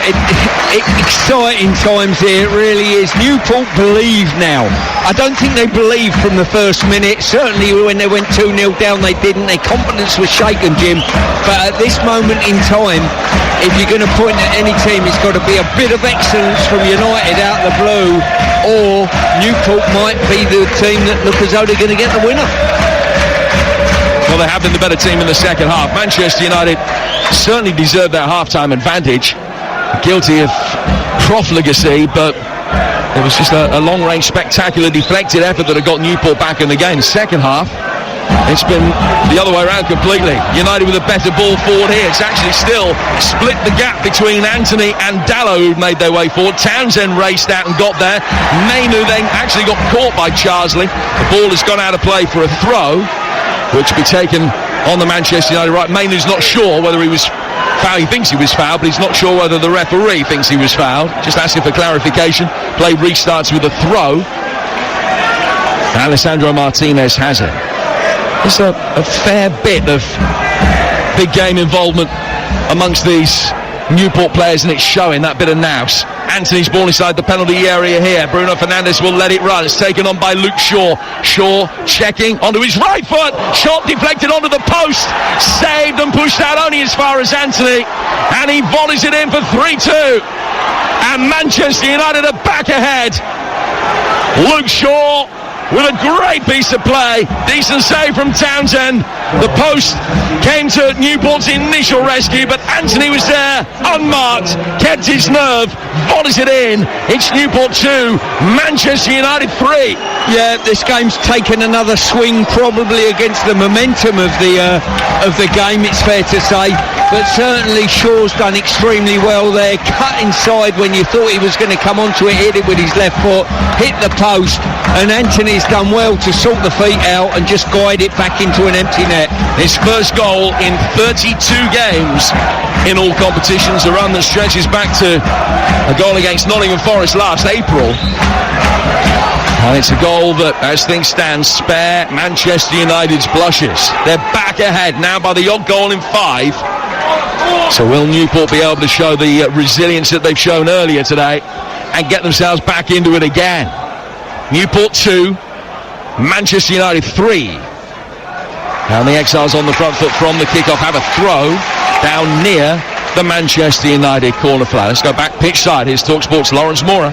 [SPEAKER 2] exciting times here, it really is. Newport believe now. I don't think they believed from the first minute. Certainly when they went 2-0 down, they didn't. Their confidence was shaken, Jim. But at this moment in time, if you're going to point at any team, it's got to be a bit of excellence from United out of the blue, or Newport might be the team that look as though they're going to get the winner.
[SPEAKER 1] Well, they have been the better team in the second half. Manchester United certainly deserved their half-time advantage. Guilty of profligacy, but it was just a long-range, spectacular, deflected effort that had got Newport back in the game. Second half, it's been the other way around completely. United with a better ball forward here. It's actually still split the gap between Anthony and Dallow, who'd made their way forward. Townsend raced out and got there. Mainu then actually got caught by Charsley. The ball has gone out of play for a throw, which will be taken on the Manchester United right. Mainu's not sure whether he was fouled. He thinks he was fouled, but he's not sure whether the referee thinks he was fouled. Just asking for clarification. Play restarts with a throw. Alessandro Martinez has it. There's a fair bit of big game involvement amongst these Newport players, and it's showing that bit of nous. Anthony's ball inside the penalty area here. Bruno Fernandes will let it run. It's taken on by Luke Shaw. Shaw checking onto his right foot. Shot deflected onto the post. Saved and pushed out only as far as Anthony. And he volleys it in for 3-2. And Manchester United are back ahead. Luke Shaw with a great piece of play. Decent save from Townsend. The post came to Newport's initial rescue, but Anthony was there, unmarked, kept his nerve, volleys it in. It's Newport 2, Manchester United 3.
[SPEAKER 2] Yeah, this game's taken another swing, probably against the momentum of the game, it's fair to say. But certainly Shaw's done extremely well there. Cut inside when you thought he was going to come onto it, hit it with his left foot, hit the post, and Anthony's done well to sort the feet out and just guide it back into an empty net.
[SPEAKER 1] His first goal in 32 games in all competitions, a run that stretches back to a goal against Nottingham Forest last April. And it's a goal that, as things stand, spare Manchester United's blushes. They're back ahead now by the odd goal in 5. So will Newport be able to show the resilience that they've shown earlier today and get themselves back into it again? Newport 2, Manchester United 3. And the Exiles on the front foot from the kickoff have a throw down near the Manchester United corner flag. Let's go back pitch side. Here's TalkSport's Lawrence Mora.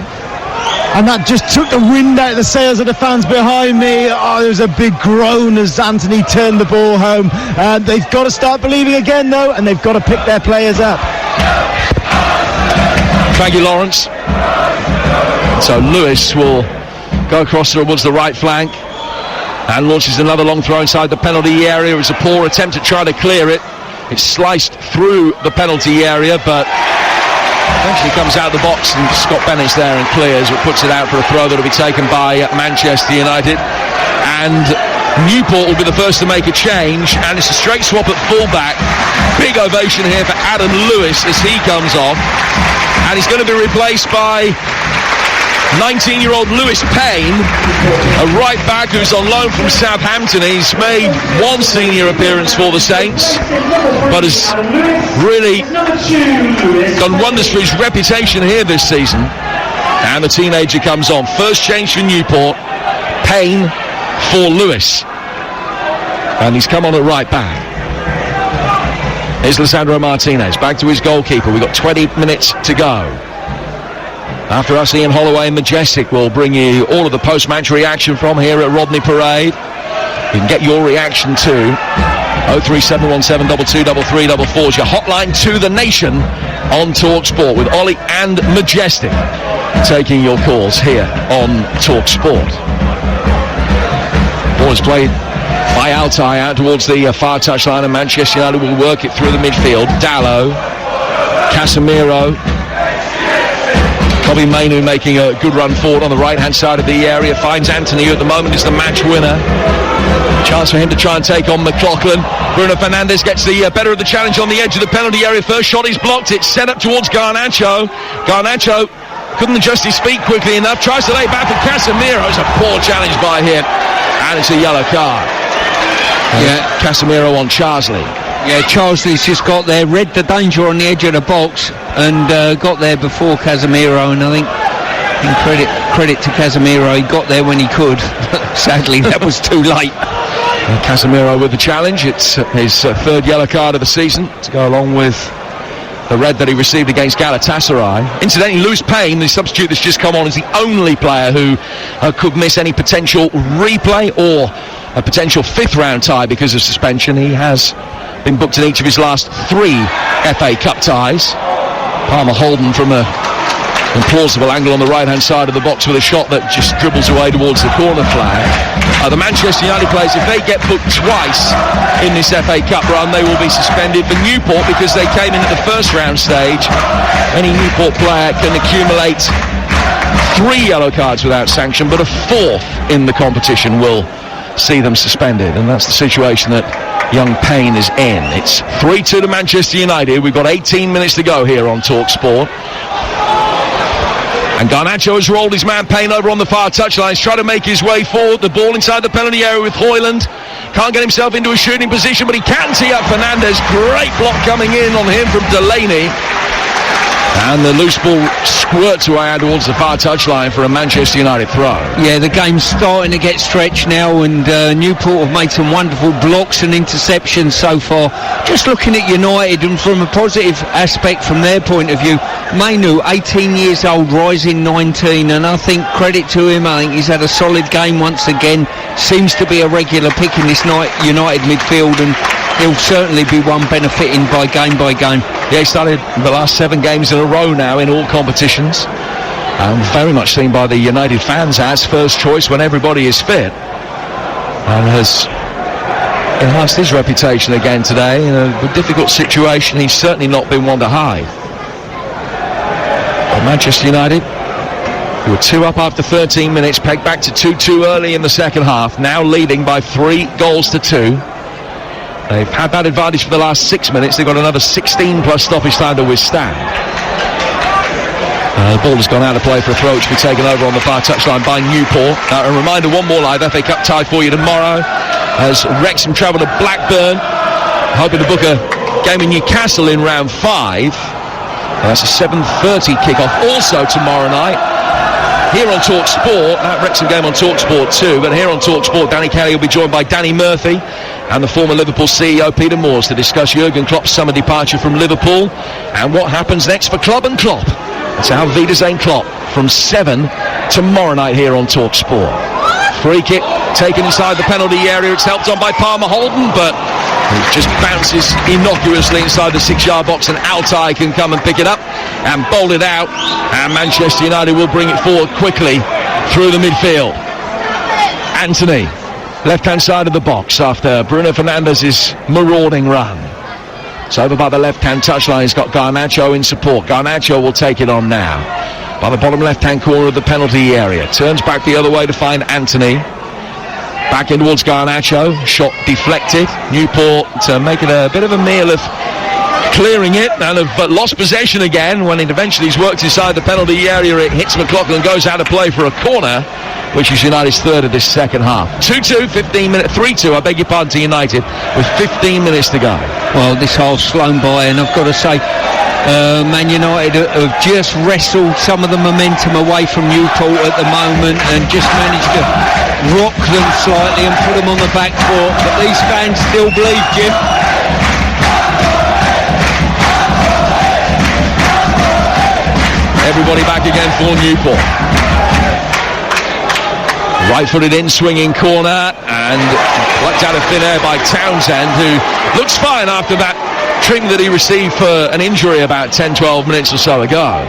[SPEAKER 3] And that just took the wind out of the sails of the fans behind me. Oh, there was a big groan as Anthony turned the ball home. They've got to start believing again, though, and they've got to pick their players up.
[SPEAKER 1] Thank you, Lawrence. So Lewis will go across towards the right flank and launches another long throw inside the penalty area. It's a poor attempt to try to clear it. It's sliced through the penalty area, but eventually comes out of the box, and Scott Bennett's there and clears, or puts it out for a throw that will be taken by Manchester United. And Newport will be the first to make a change, and it's a straight swap at fullback. Big ovation here for Adam Lewis as he comes off, and he's going to be replaced by 19-year-old Lewis Payne, a right back who's on loan from Southampton. He's made one senior appearance for the Saints, but has really done wonders for his reputation here this season. And the teenager comes on. First change for Newport, Payne for Lewis. And he's come on at right back. Here's Lisandro Martinez, back to his goalkeeper. We've got 20 minutes to go. After us, Ian Holloway and Majestic will bring you all of the post-match reaction from here at Rodney Parade. You can get your reaction too. 03717223344 is your hotline to the nation on Talk Sport, with Ollie and Majestic taking your calls here on Talk Sport. Ball is played by Altai out towards the far touchline, and Manchester United will work it through the midfield. Dallo, Casemiro, Bobby Mainu making a good run forward on the right-hand side of the area. Finds Anthony, who at the moment is the match winner. Chance for him to try and take on McLaughlin. Bruno Fernandes gets the better of the challenge on the edge of the penalty area. First shot is blocked. It's set up towards Garnacho. Garnacho couldn't adjust his feet quickly enough. Tries to lay back for Casemiro. It's a poor challenge by him. And it's a yellow card. Yeah, Casemiro on Charsley.
[SPEAKER 2] Yeah, Charsley's just got there, read the danger on the edge of the box, and got there before Casemiro. And I think credit to Casemiro, he got there when he could. Sadly, that was too late.
[SPEAKER 1] Casemiro with the challenge. It's his third yellow card of the season, to go along with the red that he received against Galatasaray. Incidentally, Lewis Payne, the substitute that's just come on, is the only player who could miss any potential replay or a potential fifth-round tie because of suspension. He has been booked in each of his last 3 FA Cup ties. Palmer Holden from a implausible angle on the right-hand side of the box with a shot that just dribbles away towards the corner flag. The Manchester United players, if they get booked twice in this FA Cup run, they will be suspended. For Newport, because they came in at the first round stage, any Newport player can accumulate 3 yellow cards without sanction, but a 4th in the competition will see them suspended, and that's the situation that young Payne is in. It's 3-2 to Manchester United. We've got 18 minutes to go here on Talk Sport. And Garnacho has rolled his man Payne over on the far touchline. He's trying to make his way forward. The ball inside the penalty area with Hoyland. Can't get himself into a shooting position, but he can tee up Fernandes. Great block coming in on him from Delaney. And the loose ball squirts away out towards the far touchline for a Manchester United throw. Yeah,
[SPEAKER 2] the game's starting to get stretched now, and Newport have made some wonderful blocks and interceptions so far. Just looking at United, and from a positive aspect from their point of view, Mainu, 18 years old, rising 19, and I think credit to him. I think he's had a solid game once again. Seems to be a regular pick in this United midfield, and he'll certainly be one benefiting by game.
[SPEAKER 1] Yeah, he started the last 7 games in a row now in all competitions. Very much seen by the United fans as first choice when everybody is fit. And has enhanced his reputation again today in a difficult situation. He's certainly not been one to hide. But Manchester United, who were 2 up after 13 minutes, pegged back to 2-2 early in the second half, now leading by 3-2. They've had that advantage for the last 6 minutes. They've got another 16 plus stoppage time to withstand. The ball has gone out of play for a throw, which will be taken over on the far touchline by Newport. A reminder, one more live FA Cup tie for you tomorrow, as Wrexham travel to Blackburn, hoping to book a game in Newcastle in round 5. That's a 7:30 kickoff also tomorrow night here on Talk Sport. That Wrexham game on Talk Sport too, but here on Talk Sport, Danny Kelly will be joined by Danny Murphy and the former Liverpool CEO Peter Moores to discuss Jurgen Klopp's summer departure from Liverpool and what happens next for Club and Klopp. It's Auf Wiedersehen Klopp from 7 tomorrow night here on Talk Sport. Free kick taken inside the penalty area. It's helped on by Palmer Holden, but it just bounces innocuously inside the 6-yard box, and Altai can come and pick it up and bowl it out, and Manchester United will bring it forward quickly through the midfield. Anthony, left-hand side of the box after Bruno Fernandez's marauding run. It's over by the left-hand touchline. He's got Garnacho in support. Garnacho will take it on now by the bottom left-hand corner of the penalty area. Turns back the other way to find Anthony. Back in towards Garnacho. Shot deflected. Newport making a bit of a meal of clearing it, and have lost possession again. When it eventually is worked inside the penalty area, it hits McLaughlin, goes out of play for a corner, which is United's third of this second half. 2-2, 15 minutes, 3-2, I beg your pardon, to United, with 15 minutes to go.
[SPEAKER 2] Well, this half's flown by, and I've got to say, Man United have just wrestled some of the momentum away from Newport at the moment, and just managed to rock them slightly and put them on the back foot. But these fans still believe, Jim.
[SPEAKER 1] Everybody back again for Newport. Right-footed in, swinging corner, and plucked out of thin air by Townsend, who looks fine after that treatment that he received for an injury about 10-12 minutes or so ago.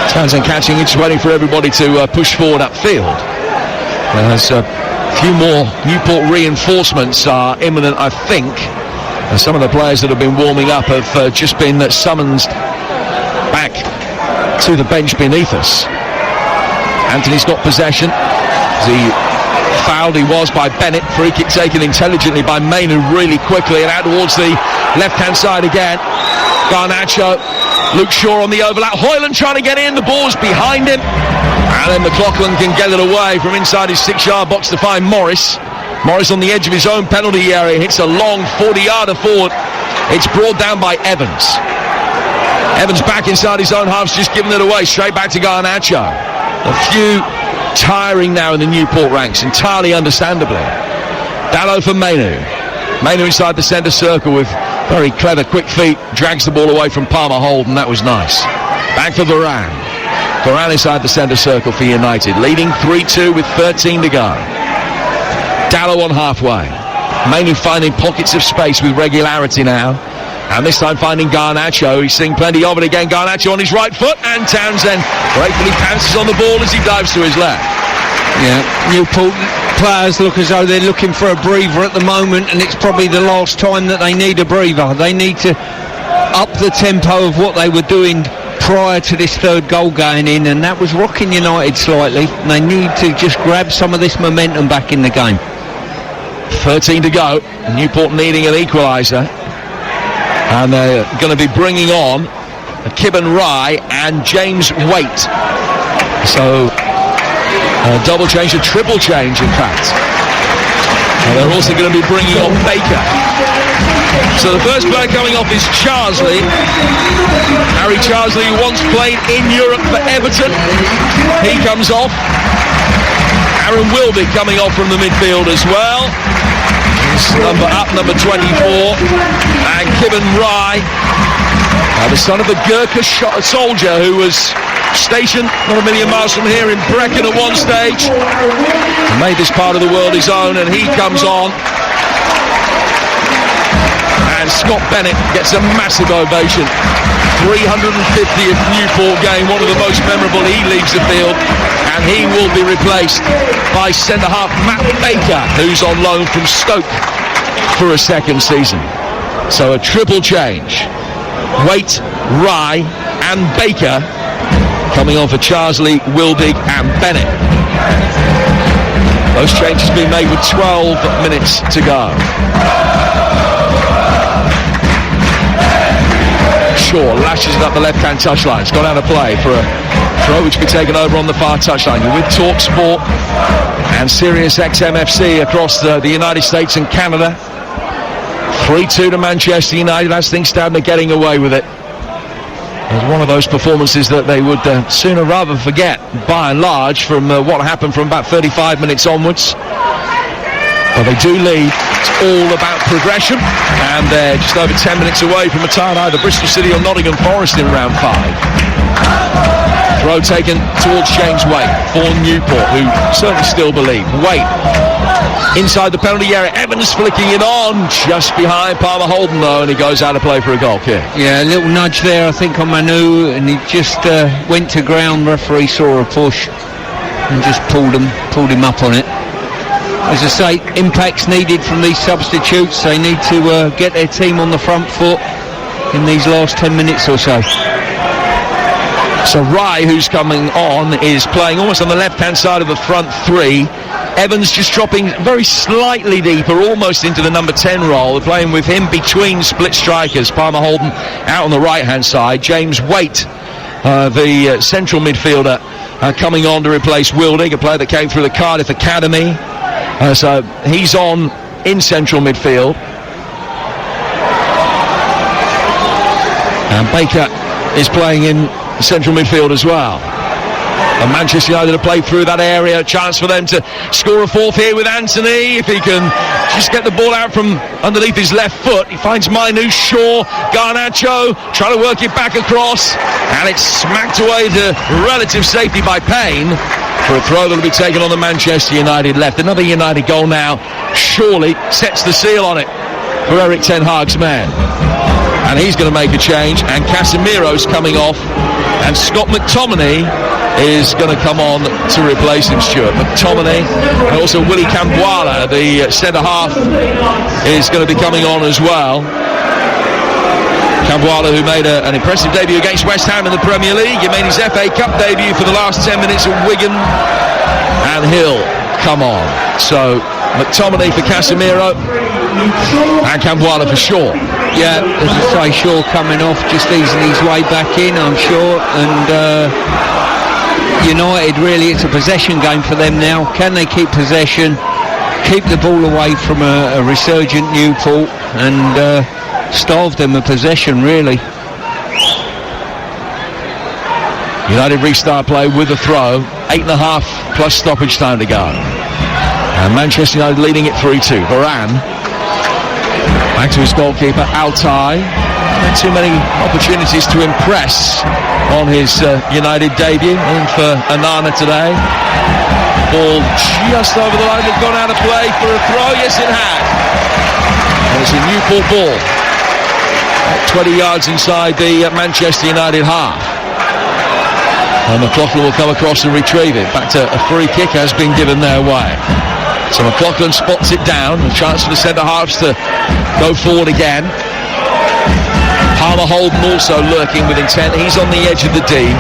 [SPEAKER 1] Townsend catching it, just waiting for everybody to push forward upfield. There's a few more Newport reinforcements are imminent, I think. And some of the players that have been warming up have just been summoned back to the bench beneath us. Anthony's got possession. The fouled he was by Bennett. Free kick taken intelligently by Mainu really quickly, and out towards the left-hand side again. Garnacho, Luke Shaw on the overlap. Hoyland trying to get in. The ball's behind him. And then McLaughlin can get it away from inside his 6-yard box to find Morris. Morris on the edge of his own penalty area. Hits a long 40-yarder forward. It's brought down by Evans. Evans back inside his own half, just giving it away. Straight back to Garnacho. A few tiring now in the Newport ranks, entirely understandably. Dallo for Mainu. Mainu inside the centre circle with very clever, quick feet. Drags the ball away from Palmer Holden. That was nice. Back for Varane. Varane inside the centre circle for United. Leading 3-2 with 13 to go. Dallo on halfway. Mainu finding pockets of space with regularity now. And this time finding Garnacho. He's seeing plenty of it again. Garnacho on his right foot, and Townsend gratefully pounces on the ball as he dives to his left.
[SPEAKER 2] Yeah, Newport players look as though they're looking for a breather at the moment, and it's probably the last time that they need a breather. They need to up the tempo of what they were doing prior to this third goal going in, and that was rocking United slightly. And they need to just grab some of this momentum back in the game.
[SPEAKER 1] 13 to go. Newport needing an equaliser. And they're going to be bringing on Kibben Rye and James Waite. So a double change, a triple change in fact. And they're also going to be bringing on Baker. So the first player coming off is Charsley. Harry Charsley, who once played in Europe for Everton. He comes off. Aaron Wilby coming off from the midfield as well. Number 24, and Kibben Rye, the son of a Gurkha soldier who was stationed not a million miles from here in Brecon at one stage, and made this part of the world his own, and he comes on. And Scott Bennett gets a massive ovation. 350th Newport game, one of the most memorable. He leaves the field, and he will be replaced by centre-half Matt Baker, who's on loan from Stoke for a second season. So a triple change. Waite, Rye and Baker coming on for Charsley, Wilbig and Bennett. Those changes being made with 12 minutes to go. Shaw lashes it up the left-hand touchline. It's gone out of play for a throw which will be taken over on the far touchline. You're with Talk Sport and Sirius XMFC across the United States and Canada. 3-2 to Manchester United as things stand. They're getting away with it. It was one of those performances that they would sooner rather forget, by and large, from what happened from about 35 minutes onwards. But they do lead. It's all about progression, and they're just over 10 minutes away from a tie, either Bristol City or Nottingham Forest in round 5. Throw taken towards James Waite for Newport, who certainly still believe. Waite inside the penalty area. Evans flicking it on just behind Palmer Holden, though, and he goes out of play for a goal kick.
[SPEAKER 2] Yeah, a little nudge there, I think, on Manu, and he just went to ground. Referee saw a push and just pulled him up on it. As I say, impact's needed from these substitutes. They need to get their team on the front foot in these last 10 minutes or so.
[SPEAKER 1] So Rye, who's coming on, is playing almost on the left-hand side of the front three. Evans just dropping very slightly deeper, almost into the number 10 role. They're playing with him between split strikers. Palmer Holden out on the right-hand side. James Waite, the central midfielder, coming on to replace Wildig, a player that came through the Cardiff Academy. So he's on in central midfield. And Baker is playing in central midfield as well. And Manchester United have played through that area. A chance for them to score a fourth here with Anthony. If he can just get the ball out from underneath his left foot. He finds Manu, Shaw, Garnacho trying to work it back across, and it's smacked away to relative safety by Payne for a throw that will be taken on the Manchester United left. Another United goal now surely sets the seal on it for Eric Ten Hag's man. And he's going to make a change, and Casemiro's coming off, and Scott McTominay is going to come on to replace him. Stuart McTominay, and also Willy Cambuala, the centre-half, is going to be coming on as well. Cambuala, who made an impressive debut against West Ham in the Premier League. He made his FA Cup debut for the last 10 minutes at Wigan, and he'll come on. So McTominay for Casemiro, and Cambuala for Shaw.
[SPEAKER 2] Yeah, as I say, Shaw coming off, just easing his way back in, I'm sure. And United, really, it's a possession game for them now. Can they keep possession, keep the ball away from a resurgent Newport, and starve them of possession, really?
[SPEAKER 1] United restart play with a throw, 8.5 plus stoppage time to go. And Manchester United leading it 3-2. Varane back to his goalkeeper, Altay. Not too many opportunities to impress on his United debut. And for Anana today, ball just over the line. They've gone out of play for a throw. Yes, it had. And it's a Newport ball, 20 yards inside the Manchester United half. And McLaughlin will come across and retrieve it. Back to a free kick has been given their way. So McLaughlin spots it down. A chance for the centre-halves to go forward again. Palmer Holden also lurking with intent. He's on the edge of the D.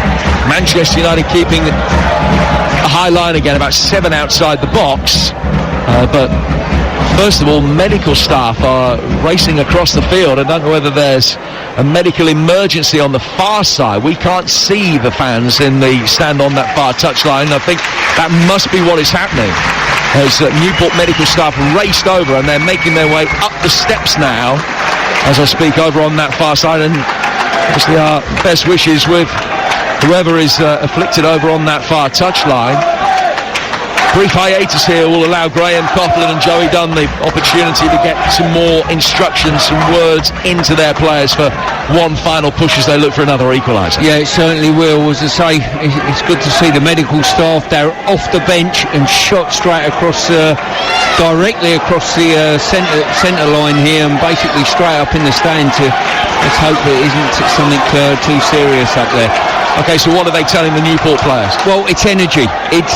[SPEAKER 1] Manchester United keeping a high line again, about 7 outside the box. But first of all, medical staff are racing across the field. I don't know whether there's a medical emergency on the far side. We can't see the fans in the stand on that far touchline. I think that must be what is happening, as Newport medical staff raced over, and they're making their way up the steps now as I speak over on that far side. And obviously our best wishes with whoever is afflicted over on that far touchline. Brief hiatus here will allow Graham Coughlin and Joey Dunn the opportunity to get some more instructions, some words into their players for one final push as they look for another equaliser.
[SPEAKER 2] Yeah, it certainly will. As I say, it's good to see the medical staff. They're off the bench and shot straight across, directly across the centre line here, and basically straight up in the stand. Let's hope it isn't something too serious up there.
[SPEAKER 1] Okay, so what are they telling the Newport players?
[SPEAKER 2] Well, it's energy. It's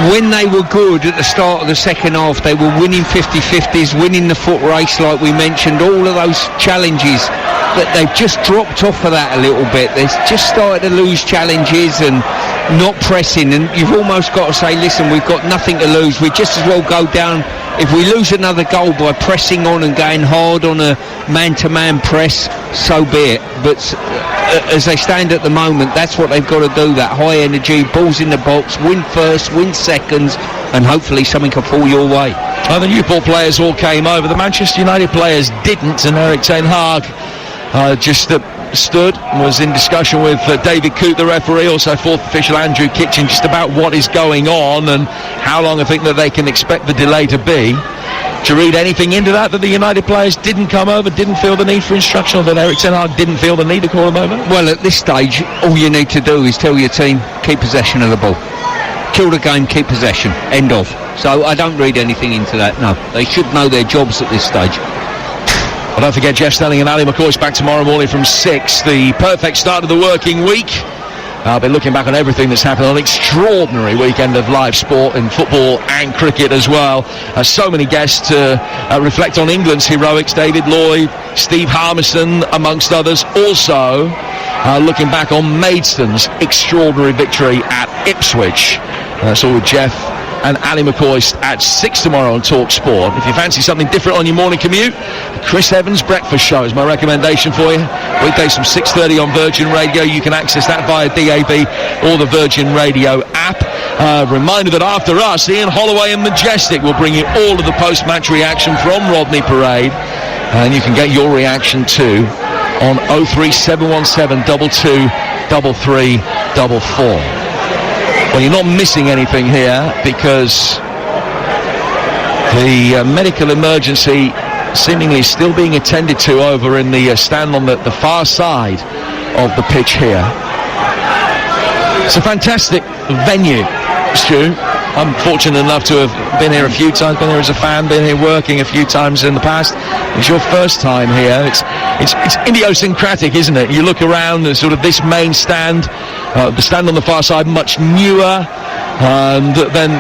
[SPEAKER 2] when they were good at the start of the second half, they were winning 50-50s, winning the foot race like we mentioned, all of those challenges, that they've just dropped off of that a little bit. They've just started to lose challenges and not pressing, and you've almost got to say, listen, we've got nothing to lose. We just as well go down, if we lose another goal by pressing on and going hard on a man-to-man press, so be it. But as they stand at the moment, that's what they've got to do, that high energy, balls in the box, win first, win seconds, and hopefully something can fall your way.
[SPEAKER 1] Well, the Newport players all came over. The Manchester United players didn't, and Eric Ten Hag just stood and was in discussion with David Coote, the referee, also fourth official Andrew Kitchen, just about what is going on and how long I think that they can expect the delay to be. To read anything into that the United players didn't come over, didn't feel the need for instruction, or that Erik ten Hag didn't feel the need to call them over?
[SPEAKER 2] Well, at this stage, all you need to do is tell your team, keep possession of the ball. Kill the game, keep possession. End of. So I don't read anything into that, no. They should know their jobs at this stage.
[SPEAKER 1] Well, don't forget Jeff Stelling and Ali McCoy's back tomorrow morning from 6. The perfect start of the working week. I'll be looking back on everything that's happened on an extraordinary weekend of live sport in football and cricket as well. So many guests to reflect on England's heroics. David Lloyd, Steve Harmison, amongst others. Also looking back on Maidstone's extraordinary victory at Ipswich. That's all with Jeff and Ali McCoy at 6 tomorrow on Talk Sport. If you fancy something different on your morning commute, Chris Evans' Breakfast Show is my recommendation for you. Weekdays from 6:30 on Virgin Radio. You can access that via DAB or the Virgin Radio app. Reminder that after us, Ian Holloway and Majestic will bring you all of the post-match reaction from Rodney Parade. And you can get your reaction too on 03717 22 33 44. Well, you're not missing anything here because the medical emergency seemingly is still being attended to over in the stand on the far side of the pitch here. It's a fantastic venue, Stu. I'm fortunate enough to have been here a few times, been here as a fan, been here working a few times in the past. It's your first time here. It's idiosyncratic, isn't it? You look around, there's sort of this main stand, the stand on the far side, much newer, and then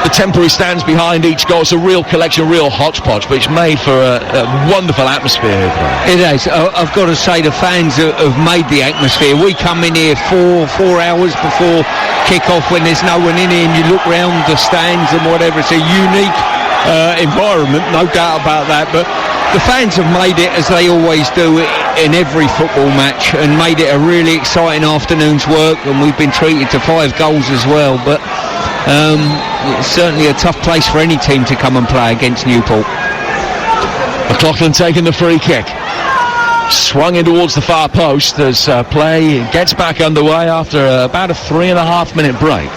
[SPEAKER 1] the temporary stands behind each goal. It's a real collection, a real hodgepodge, but it's made for a wonderful atmosphere.
[SPEAKER 2] It is. I've got to say the fans have made the atmosphere. We come in here four hours before kick-off when there's no one in here, and you look round the stands and whatever. It's a unique environment, no doubt about that, but the fans have made it, as they always do in every football match, and made it a really exciting afternoon's work, and we've been treated to 5 goals as well, but it's certainly a tough place for any team to come and play against Newport.
[SPEAKER 1] McLaughlin taking the free kick. Swung in towards the far post as play gets back underway after about a 3.5 minute break.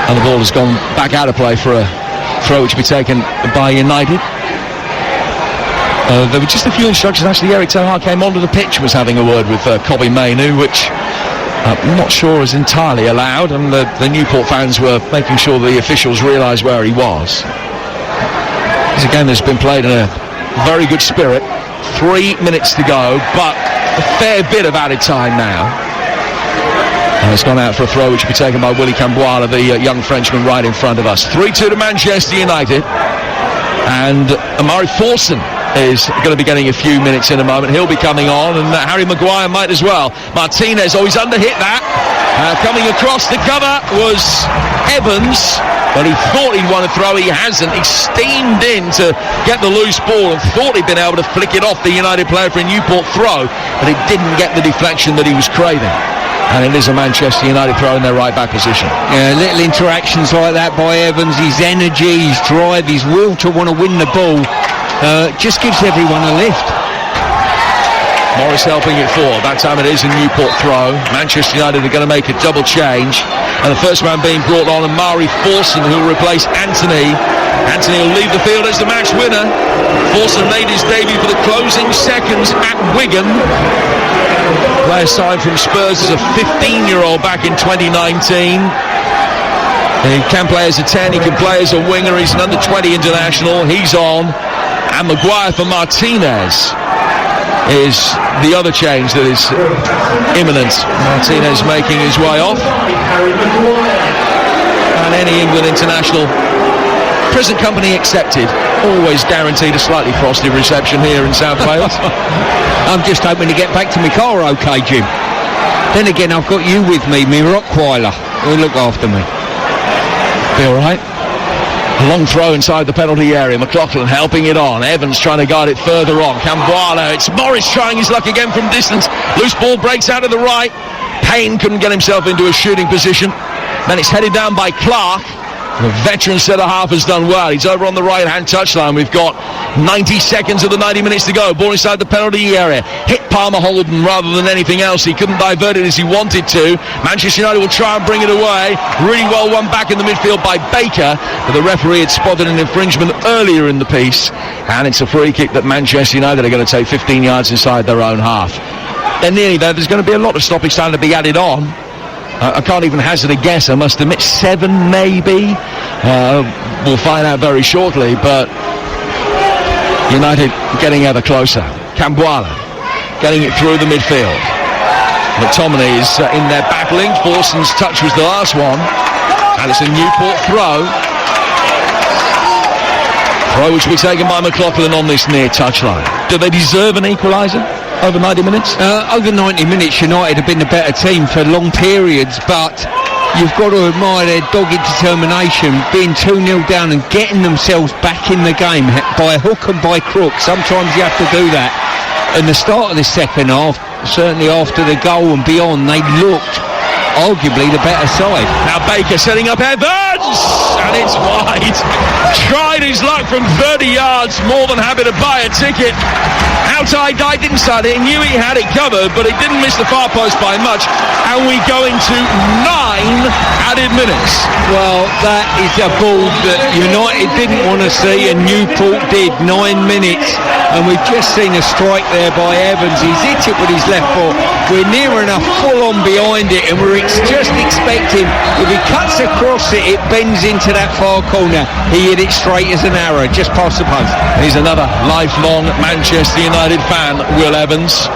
[SPEAKER 1] And the ball has gone back out of play for a throw which will be taken by United. There were just a few instructions. Actually, Erik ten Hag came onto the pitch, was having a word with Kobbie Mainoo, which I'm not sure is entirely allowed, and the Newport fans were making sure the officials realised where he was. It's a game that's been played in a very good spirit. 3 minutes to go, but a fair bit of added time now. And it's gone out for a throw which will be taken by Willy Camboire, the young Frenchman right in front of us. 3-2 to Manchester United. And Amari Forson is going to be getting a few minutes in a moment. He'll be coming on, and Harry Maguire might as well. Martinez, he's under-hit that. Coming across the cover was Evans, but he thought he'd won a throw. He hasn't. He steamed in to get the loose ball and thought he'd been able to flick it off the United player for a Newport throw, but it didn't get the deflection that he was craving. And it is a Manchester United throw in their right back position. Yeah,
[SPEAKER 2] little interactions like that by Evans, his energy, his drive, his will to want to win the ball, just gives everyone a lift.
[SPEAKER 1] Morris helping it forward. That time it is a Newport throw. Manchester United are going to make a double change, and the first man being brought on, Amari Forson, who will replace Anthony. Anthony will leave the field as the match winner. Forson made his debut for the closing seconds at Wigan. Player signed from Spurs as a 15-year-old back in 2019. He can play as a 10, he can play as a winger. He's an under-20 international. He's on. And Maguire for Martinez is the other change that is imminent. Martinez making his way off. And any England international, present company accepted, always guaranteed a slightly frosty reception here in South Wales.
[SPEAKER 2] I'm just hoping to get back to my car okay, Jim. Then again, I've got you with me, me Rottweiler, who'll look after me.
[SPEAKER 1] Be all right. A long throw inside the penalty area. McLaughlin helping it on. Evans trying to guide it further on. Camboire. It's Morris trying his luck again from distance. Loose ball breaks out of the right. Payne couldn't get himself into a shooting position. Then it's headed down by Clark. The veteran centre-half has done well. He's over on the right-hand touchline. We've got 90 seconds of the 90 minutes to go. Ball inside the penalty area. Hit Palmer Holden rather than anything else. He couldn't divert it as he wanted to. Manchester United will try and bring it away. Really well won back in the midfield by Baker. But the referee had spotted an infringement earlier in the piece. And it's a free kick that Manchester United are going to take 15 yards inside their own half. They're nearly there. There's going to be a lot of stoppage time to be added on. I can't even hazard a guess, I must admit. 7 maybe. We'll find out very shortly, but United getting ever closer. Cambuala getting it through the midfield. McTominay's in there battling. Forson's touch was the last one, and it's a Newport throw. Throw which will be taken by McLaughlin on this near touchline. Do they deserve an equaliser? Over 90 minutes?
[SPEAKER 2] Over 90 minutes, United have been the better team for long periods, but you've got to admire their dogged determination, being 2-0 down and getting themselves back in the game by hook and by crook. Sometimes you have to do that. And the start of the second half, certainly after the goal and beyond, they looked arguably the better side.
[SPEAKER 1] Now Baker setting up Evans, and it's wide. Tried his luck from 30 yards, more than happy to buy a ticket. Outside dived inside it, he knew he had it covered, but he didn't miss the far post by much, and we go into 9 added minutes.
[SPEAKER 2] Well, that is a ball that United didn't want to see, and Newport did. 9 minutes, and we've just seen a strike there by Evans. He's hit it with his left foot. We're near enough full on behind it, and we're just expecting, if he cuts across it, it bends into that far corner. He hit it straight as an arrow, just past the post.
[SPEAKER 1] He's another lifelong Manchester United fan, Will Evans.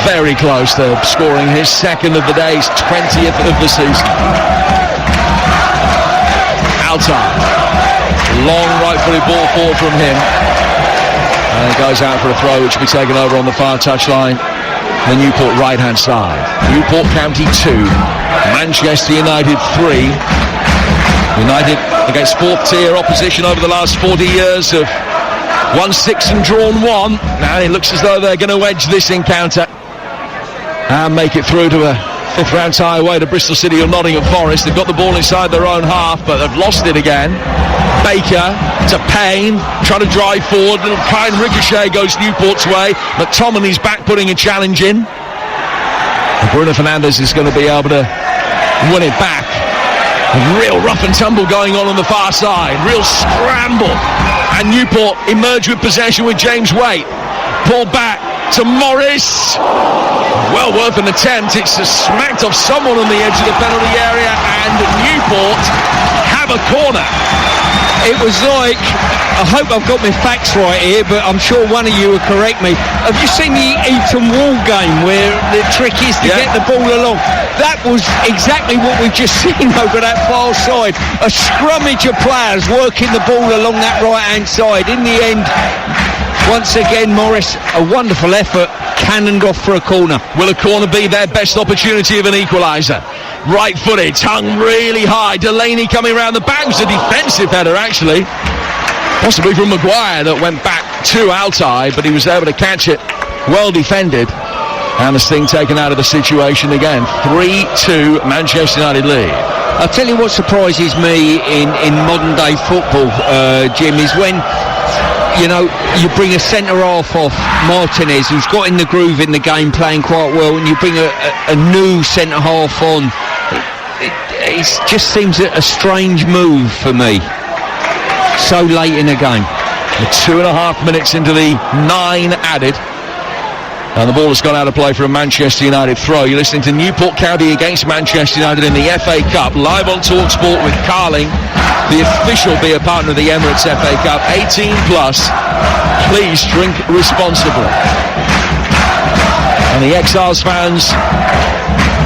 [SPEAKER 1] Very close to scoring his second of the day, his 20th of the season. Outside. Long right-footed ball forward from him. And it goes out for a throw, which will be taken over on the far touchline. The Newport right-hand side. Newport County 2, Manchester United 3. United against fourth-tier opposition over the last 40 years have won 6 and drawn 1. Now it looks as though they're going to edge this encounter and make it through to a fifth-round tie away to Bristol City or Nottingham Forest. They've got the ball inside their own half, but they've lost it again. Baker to Payne, trying to drive forward. Little kind ricochet goes Newport's way. McTominay's back putting a challenge in. And Bruno Fernandes is going to be able to win it back. A real rough and tumble going on the far side. Real scramble. And Newport emerge with possession with James Waite. Pull back to Morris. Well worth an attempt. It's smacked off someone on the edge of the penalty area, and Newport have a corner.
[SPEAKER 2] It was like, I hope I've got my facts right here, but I'm sure one of you will correct me. Have you seen the Eton Wall game where the trick is to get the ball along? That was exactly what we've just seen over that far side. A scrummage of players working the ball along that right-hand side. In the end, once again, Morris, a wonderful effort, cannoned off for a corner.
[SPEAKER 1] Will a corner be their best opportunity of an equaliser? Right-footed, hung really high. Delaney coming around the back. It was a defensive header, actually. Possibly from Maguire that went back to Altai, but he was able to catch it. Well defended. And the sting taken out of the situation again. 3-2 Manchester United lead.
[SPEAKER 2] I'll tell you what surprises me in modern day football, Jim, is when you bring a centre-half off, Martinez, who's got in the groove in the game, playing quite well, and you bring a new centre-half on. It just seems a strange move for me, so late in the game.
[SPEAKER 1] 2.5 minutes into the 9 added. And the ball has gone out of play for a Manchester United throw. You're listening to Newport County against Manchester United in the FA Cup, live on TalkSport with Carling, the official beer partner of the Emirates FA Cup. 18 plus. Please drink responsibly. And the Exiles fans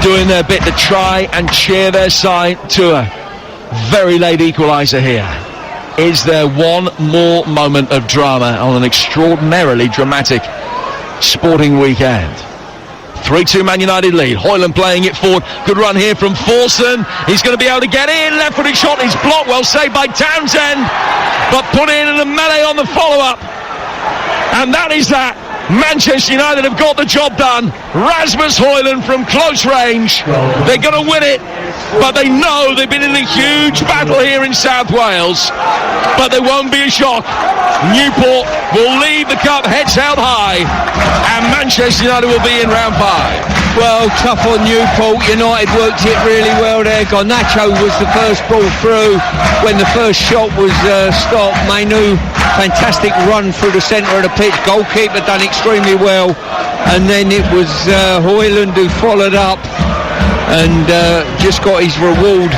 [SPEAKER 1] doing their bit to try and cheer their side to a very late equaliser here. Is there one more moment of drama on an extraordinarily dramatic sporting weekend? 3-2 Man United lead. Hoyland playing it forward. Good run here from Forson. He's going to be able to get in. Left-footed shot is blocked. Well saved by Townsend, but put in a melee on the follow-up. And that is that. Manchester United have got the job done. Rasmus Hoyland from close range. They're going to win it but they know they've been in a huge battle here in South Wales, but there won't be a shock. Newport will lead the cup heads held high, and Manchester United will be in round 5.
[SPEAKER 2] Well, tough on Newport. United worked it really well there. Garnacho was the first ball through when the first shot was stopped. Mainu, fantastic run through the centre of the pitch. Goalkeeper done extremely well. And then it was Hoyland who followed up and just got his reward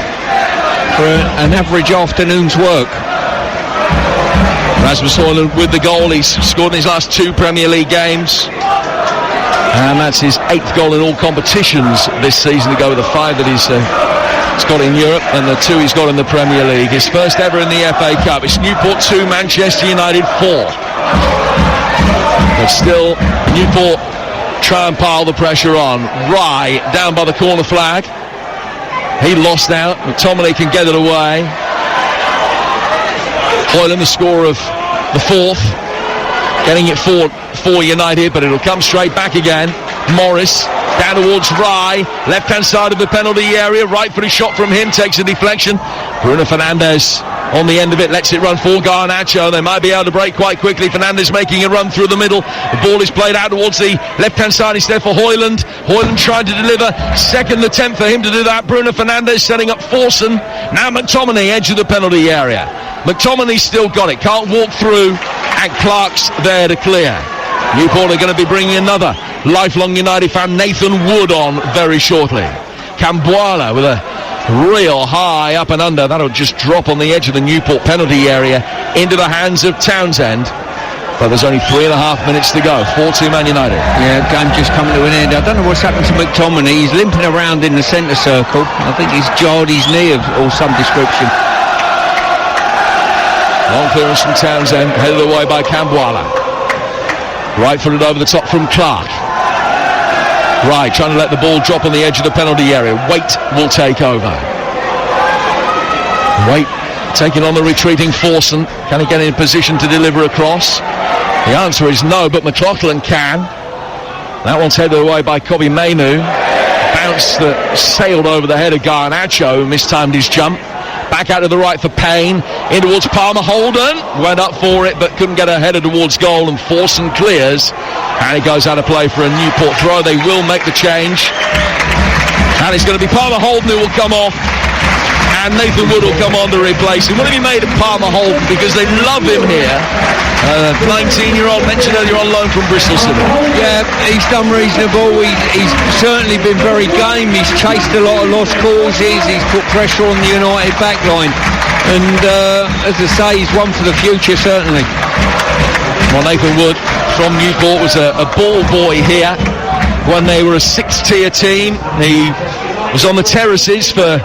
[SPEAKER 2] for an average afternoon's work.
[SPEAKER 1] Rasmus Hoyland with the goal. He's scored in his last 2 Premier League games. And that's his 8th goal in all competitions this season, to go with the 5 that he's got in Europe and the 2 he's got in the Premier League. His first ever in the FA Cup. It's Newport 2, Manchester United 4. But still, Newport try and pile the pressure on. Rye down by the corner flag. He lost out. McTominay can get it away. Hoyland, the scorer of the 4th. Getting it forward for United, but it'll come straight back again. Morris down towards Rye, left-hand side of the penalty area. Right footed shot from him, takes a deflection. Bruno Fernandes on the end of it, lets it run for Garnacho. They might be able to break quite quickly. Fernandes making a run through the middle. The ball is played out towards the left-hand side instead for Hoyland. Hoyland trying to deliver. Second attempt for him to do that. Bruno Fernandes setting up Forson. Now McTominay, edge of the penalty area. McTominay's still got it, can't walk through, and Clark's there to clear. Newport are going to be bringing another lifelong United fan, Nathan Wood, on very shortly. Cambuala with a real high up and under. That'll just drop on the edge of the Newport penalty area into the hands of Townsend. But there's only 3.5 minutes to go. 4-2 Man United.
[SPEAKER 2] Yeah, game just coming to an end. I don't know what's happened to McTominay. He's limping around in the centre circle. I think he's jarred his knee of some description.
[SPEAKER 1] Long clearance from Townsend, headed away by Cambuala. Right footed over the top from Clark. Right, trying to let the ball drop on the edge of the penalty area. Waite will take over. Waite taking on the retreating Forson. Can he get in position to deliver across? The answer is no, but McLaughlin can. That one's headed away by Kobbie Mainoo. Bounce that sailed over the head of Garnacho, who mistimed his jump. Back out to the right for Payne, in towards Palmer. Holden went up for it but couldn't get a header towards goal, and Forson clears, and it goes out of play for a Newport throw. They will make the change, and it's going to be Palmer Holden who will come off, and Nathan Wood will come on to replace him. What have you made of Palmer Holden? Because they love him here. 19-year-old mentioned earlier on loan from Bristol City.
[SPEAKER 2] Yeah, he's done reasonable. He's certainly been very game. He's chased a lot of lost causes. He's put pressure on the United backline. And as I say, he's one for the future, certainly.
[SPEAKER 1] Well, Nathan Wood from Newport was a ball boy here when they were a 6th-tier team. He was on the terraces for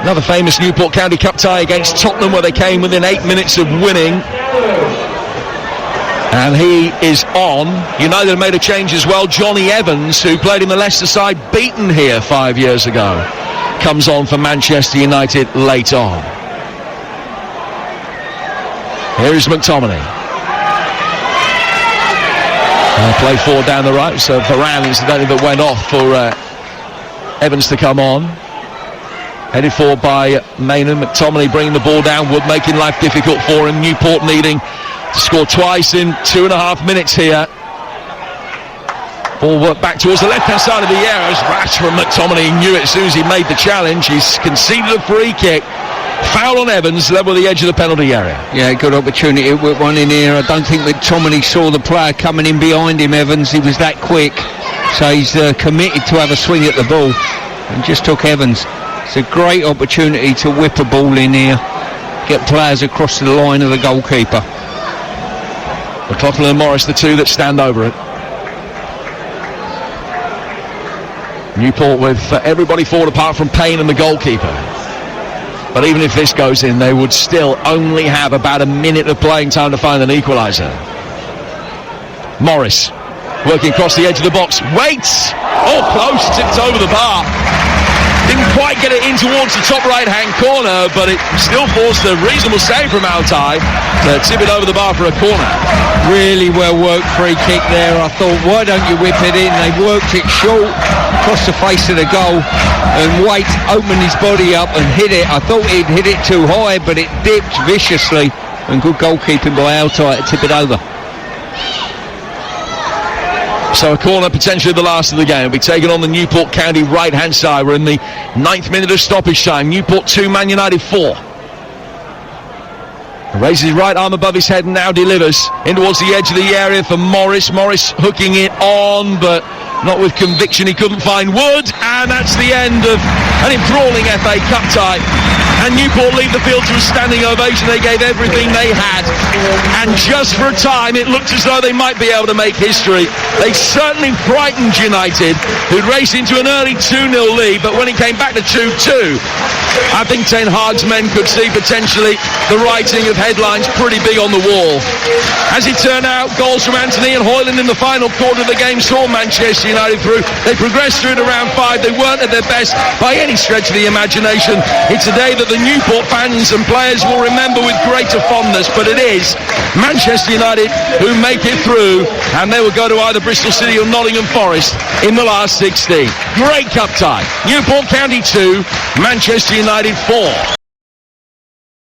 [SPEAKER 1] another famous Newport County Cup tie against Tottenham, where they came within 8 minutes of winning. And he is on. United made a change as well. Johnny Evans, who played in the Leicester side, beaten here 5 years ago, comes on for Manchester United late on. Here is McTominay. Play forward down the right, so Varane incidentally that went off for Evans to come on. Headed forward by Mainoo. McTominay bringing the ball down. Wood making life difficult for him. Newport needing to score twice in 2.5 minutes here. Ball worked back towards the left-hand side of the area. It was rash from McTominay. He knew it as soon as he made the challenge. He's conceded a free kick. Foul on Evans, level with the edge of the penalty area. Yeah,
[SPEAKER 2] good opportunity with one in here. I don't think McTominay saw the player coming in behind him, Evans. He was that quick. So he's committed to have a swing at the ball and just took Evans. It's a great opportunity to whip a ball in here, get players across the line of the goalkeeper.
[SPEAKER 1] McLaughlin and Morris, the two that stand over it. Newport with everybody forward apart from Payne and the goalkeeper. But even if this goes in, they would still only have about a minute of playing time to find an equaliser. Morris working across the edge of the box. Waits! Oh, close, tipped over the bar. Didn't quite get it in towards the top right-hand corner, but it still forced a reasonable save from Altai to tip it over the bar for a corner.
[SPEAKER 2] Really well worked free kick there. I thought, why don't you whip it in? They worked it short. across the face of the goal, and Waite opened his body up and hit it. I thought he'd hit it too high, but it dipped viciously, and good goalkeeping by Altai to tip it over.
[SPEAKER 1] So a corner, potentially the last of the game, will be taken on the Newport County right-hand side. We're in the 9th minute of stoppage time. Newport 2, Man United 4. Raises his right arm above his head and now delivers in towards the edge of the area for Morris. Morris hooking it on, but not with conviction. He couldn't find Wood, and that's the end of an enthralling FA Cup tie. And Newport leave the field to a standing ovation. They gave everything they had, and just for a time it looked as though they might be able to make history. They certainly frightened United, who'd raced into an early 2-0 lead, but when it came back to 2-2, I think Ten Hag's men could see potentially the writing of headlines pretty big on the wall. As it turned out, goals from Anthony and Hoyland in the final quarter of the game saw Manchester United through. They progressed through to round 5. They weren't at their best by any stretch of the imagination. It's a day that the Newport fans and players will remember with greater fondness, but it is Manchester United who make it through, and they will go to either Bristol City or Nottingham Forest in the last 16. Great cup tie. Newport County 2, Manchester United 4.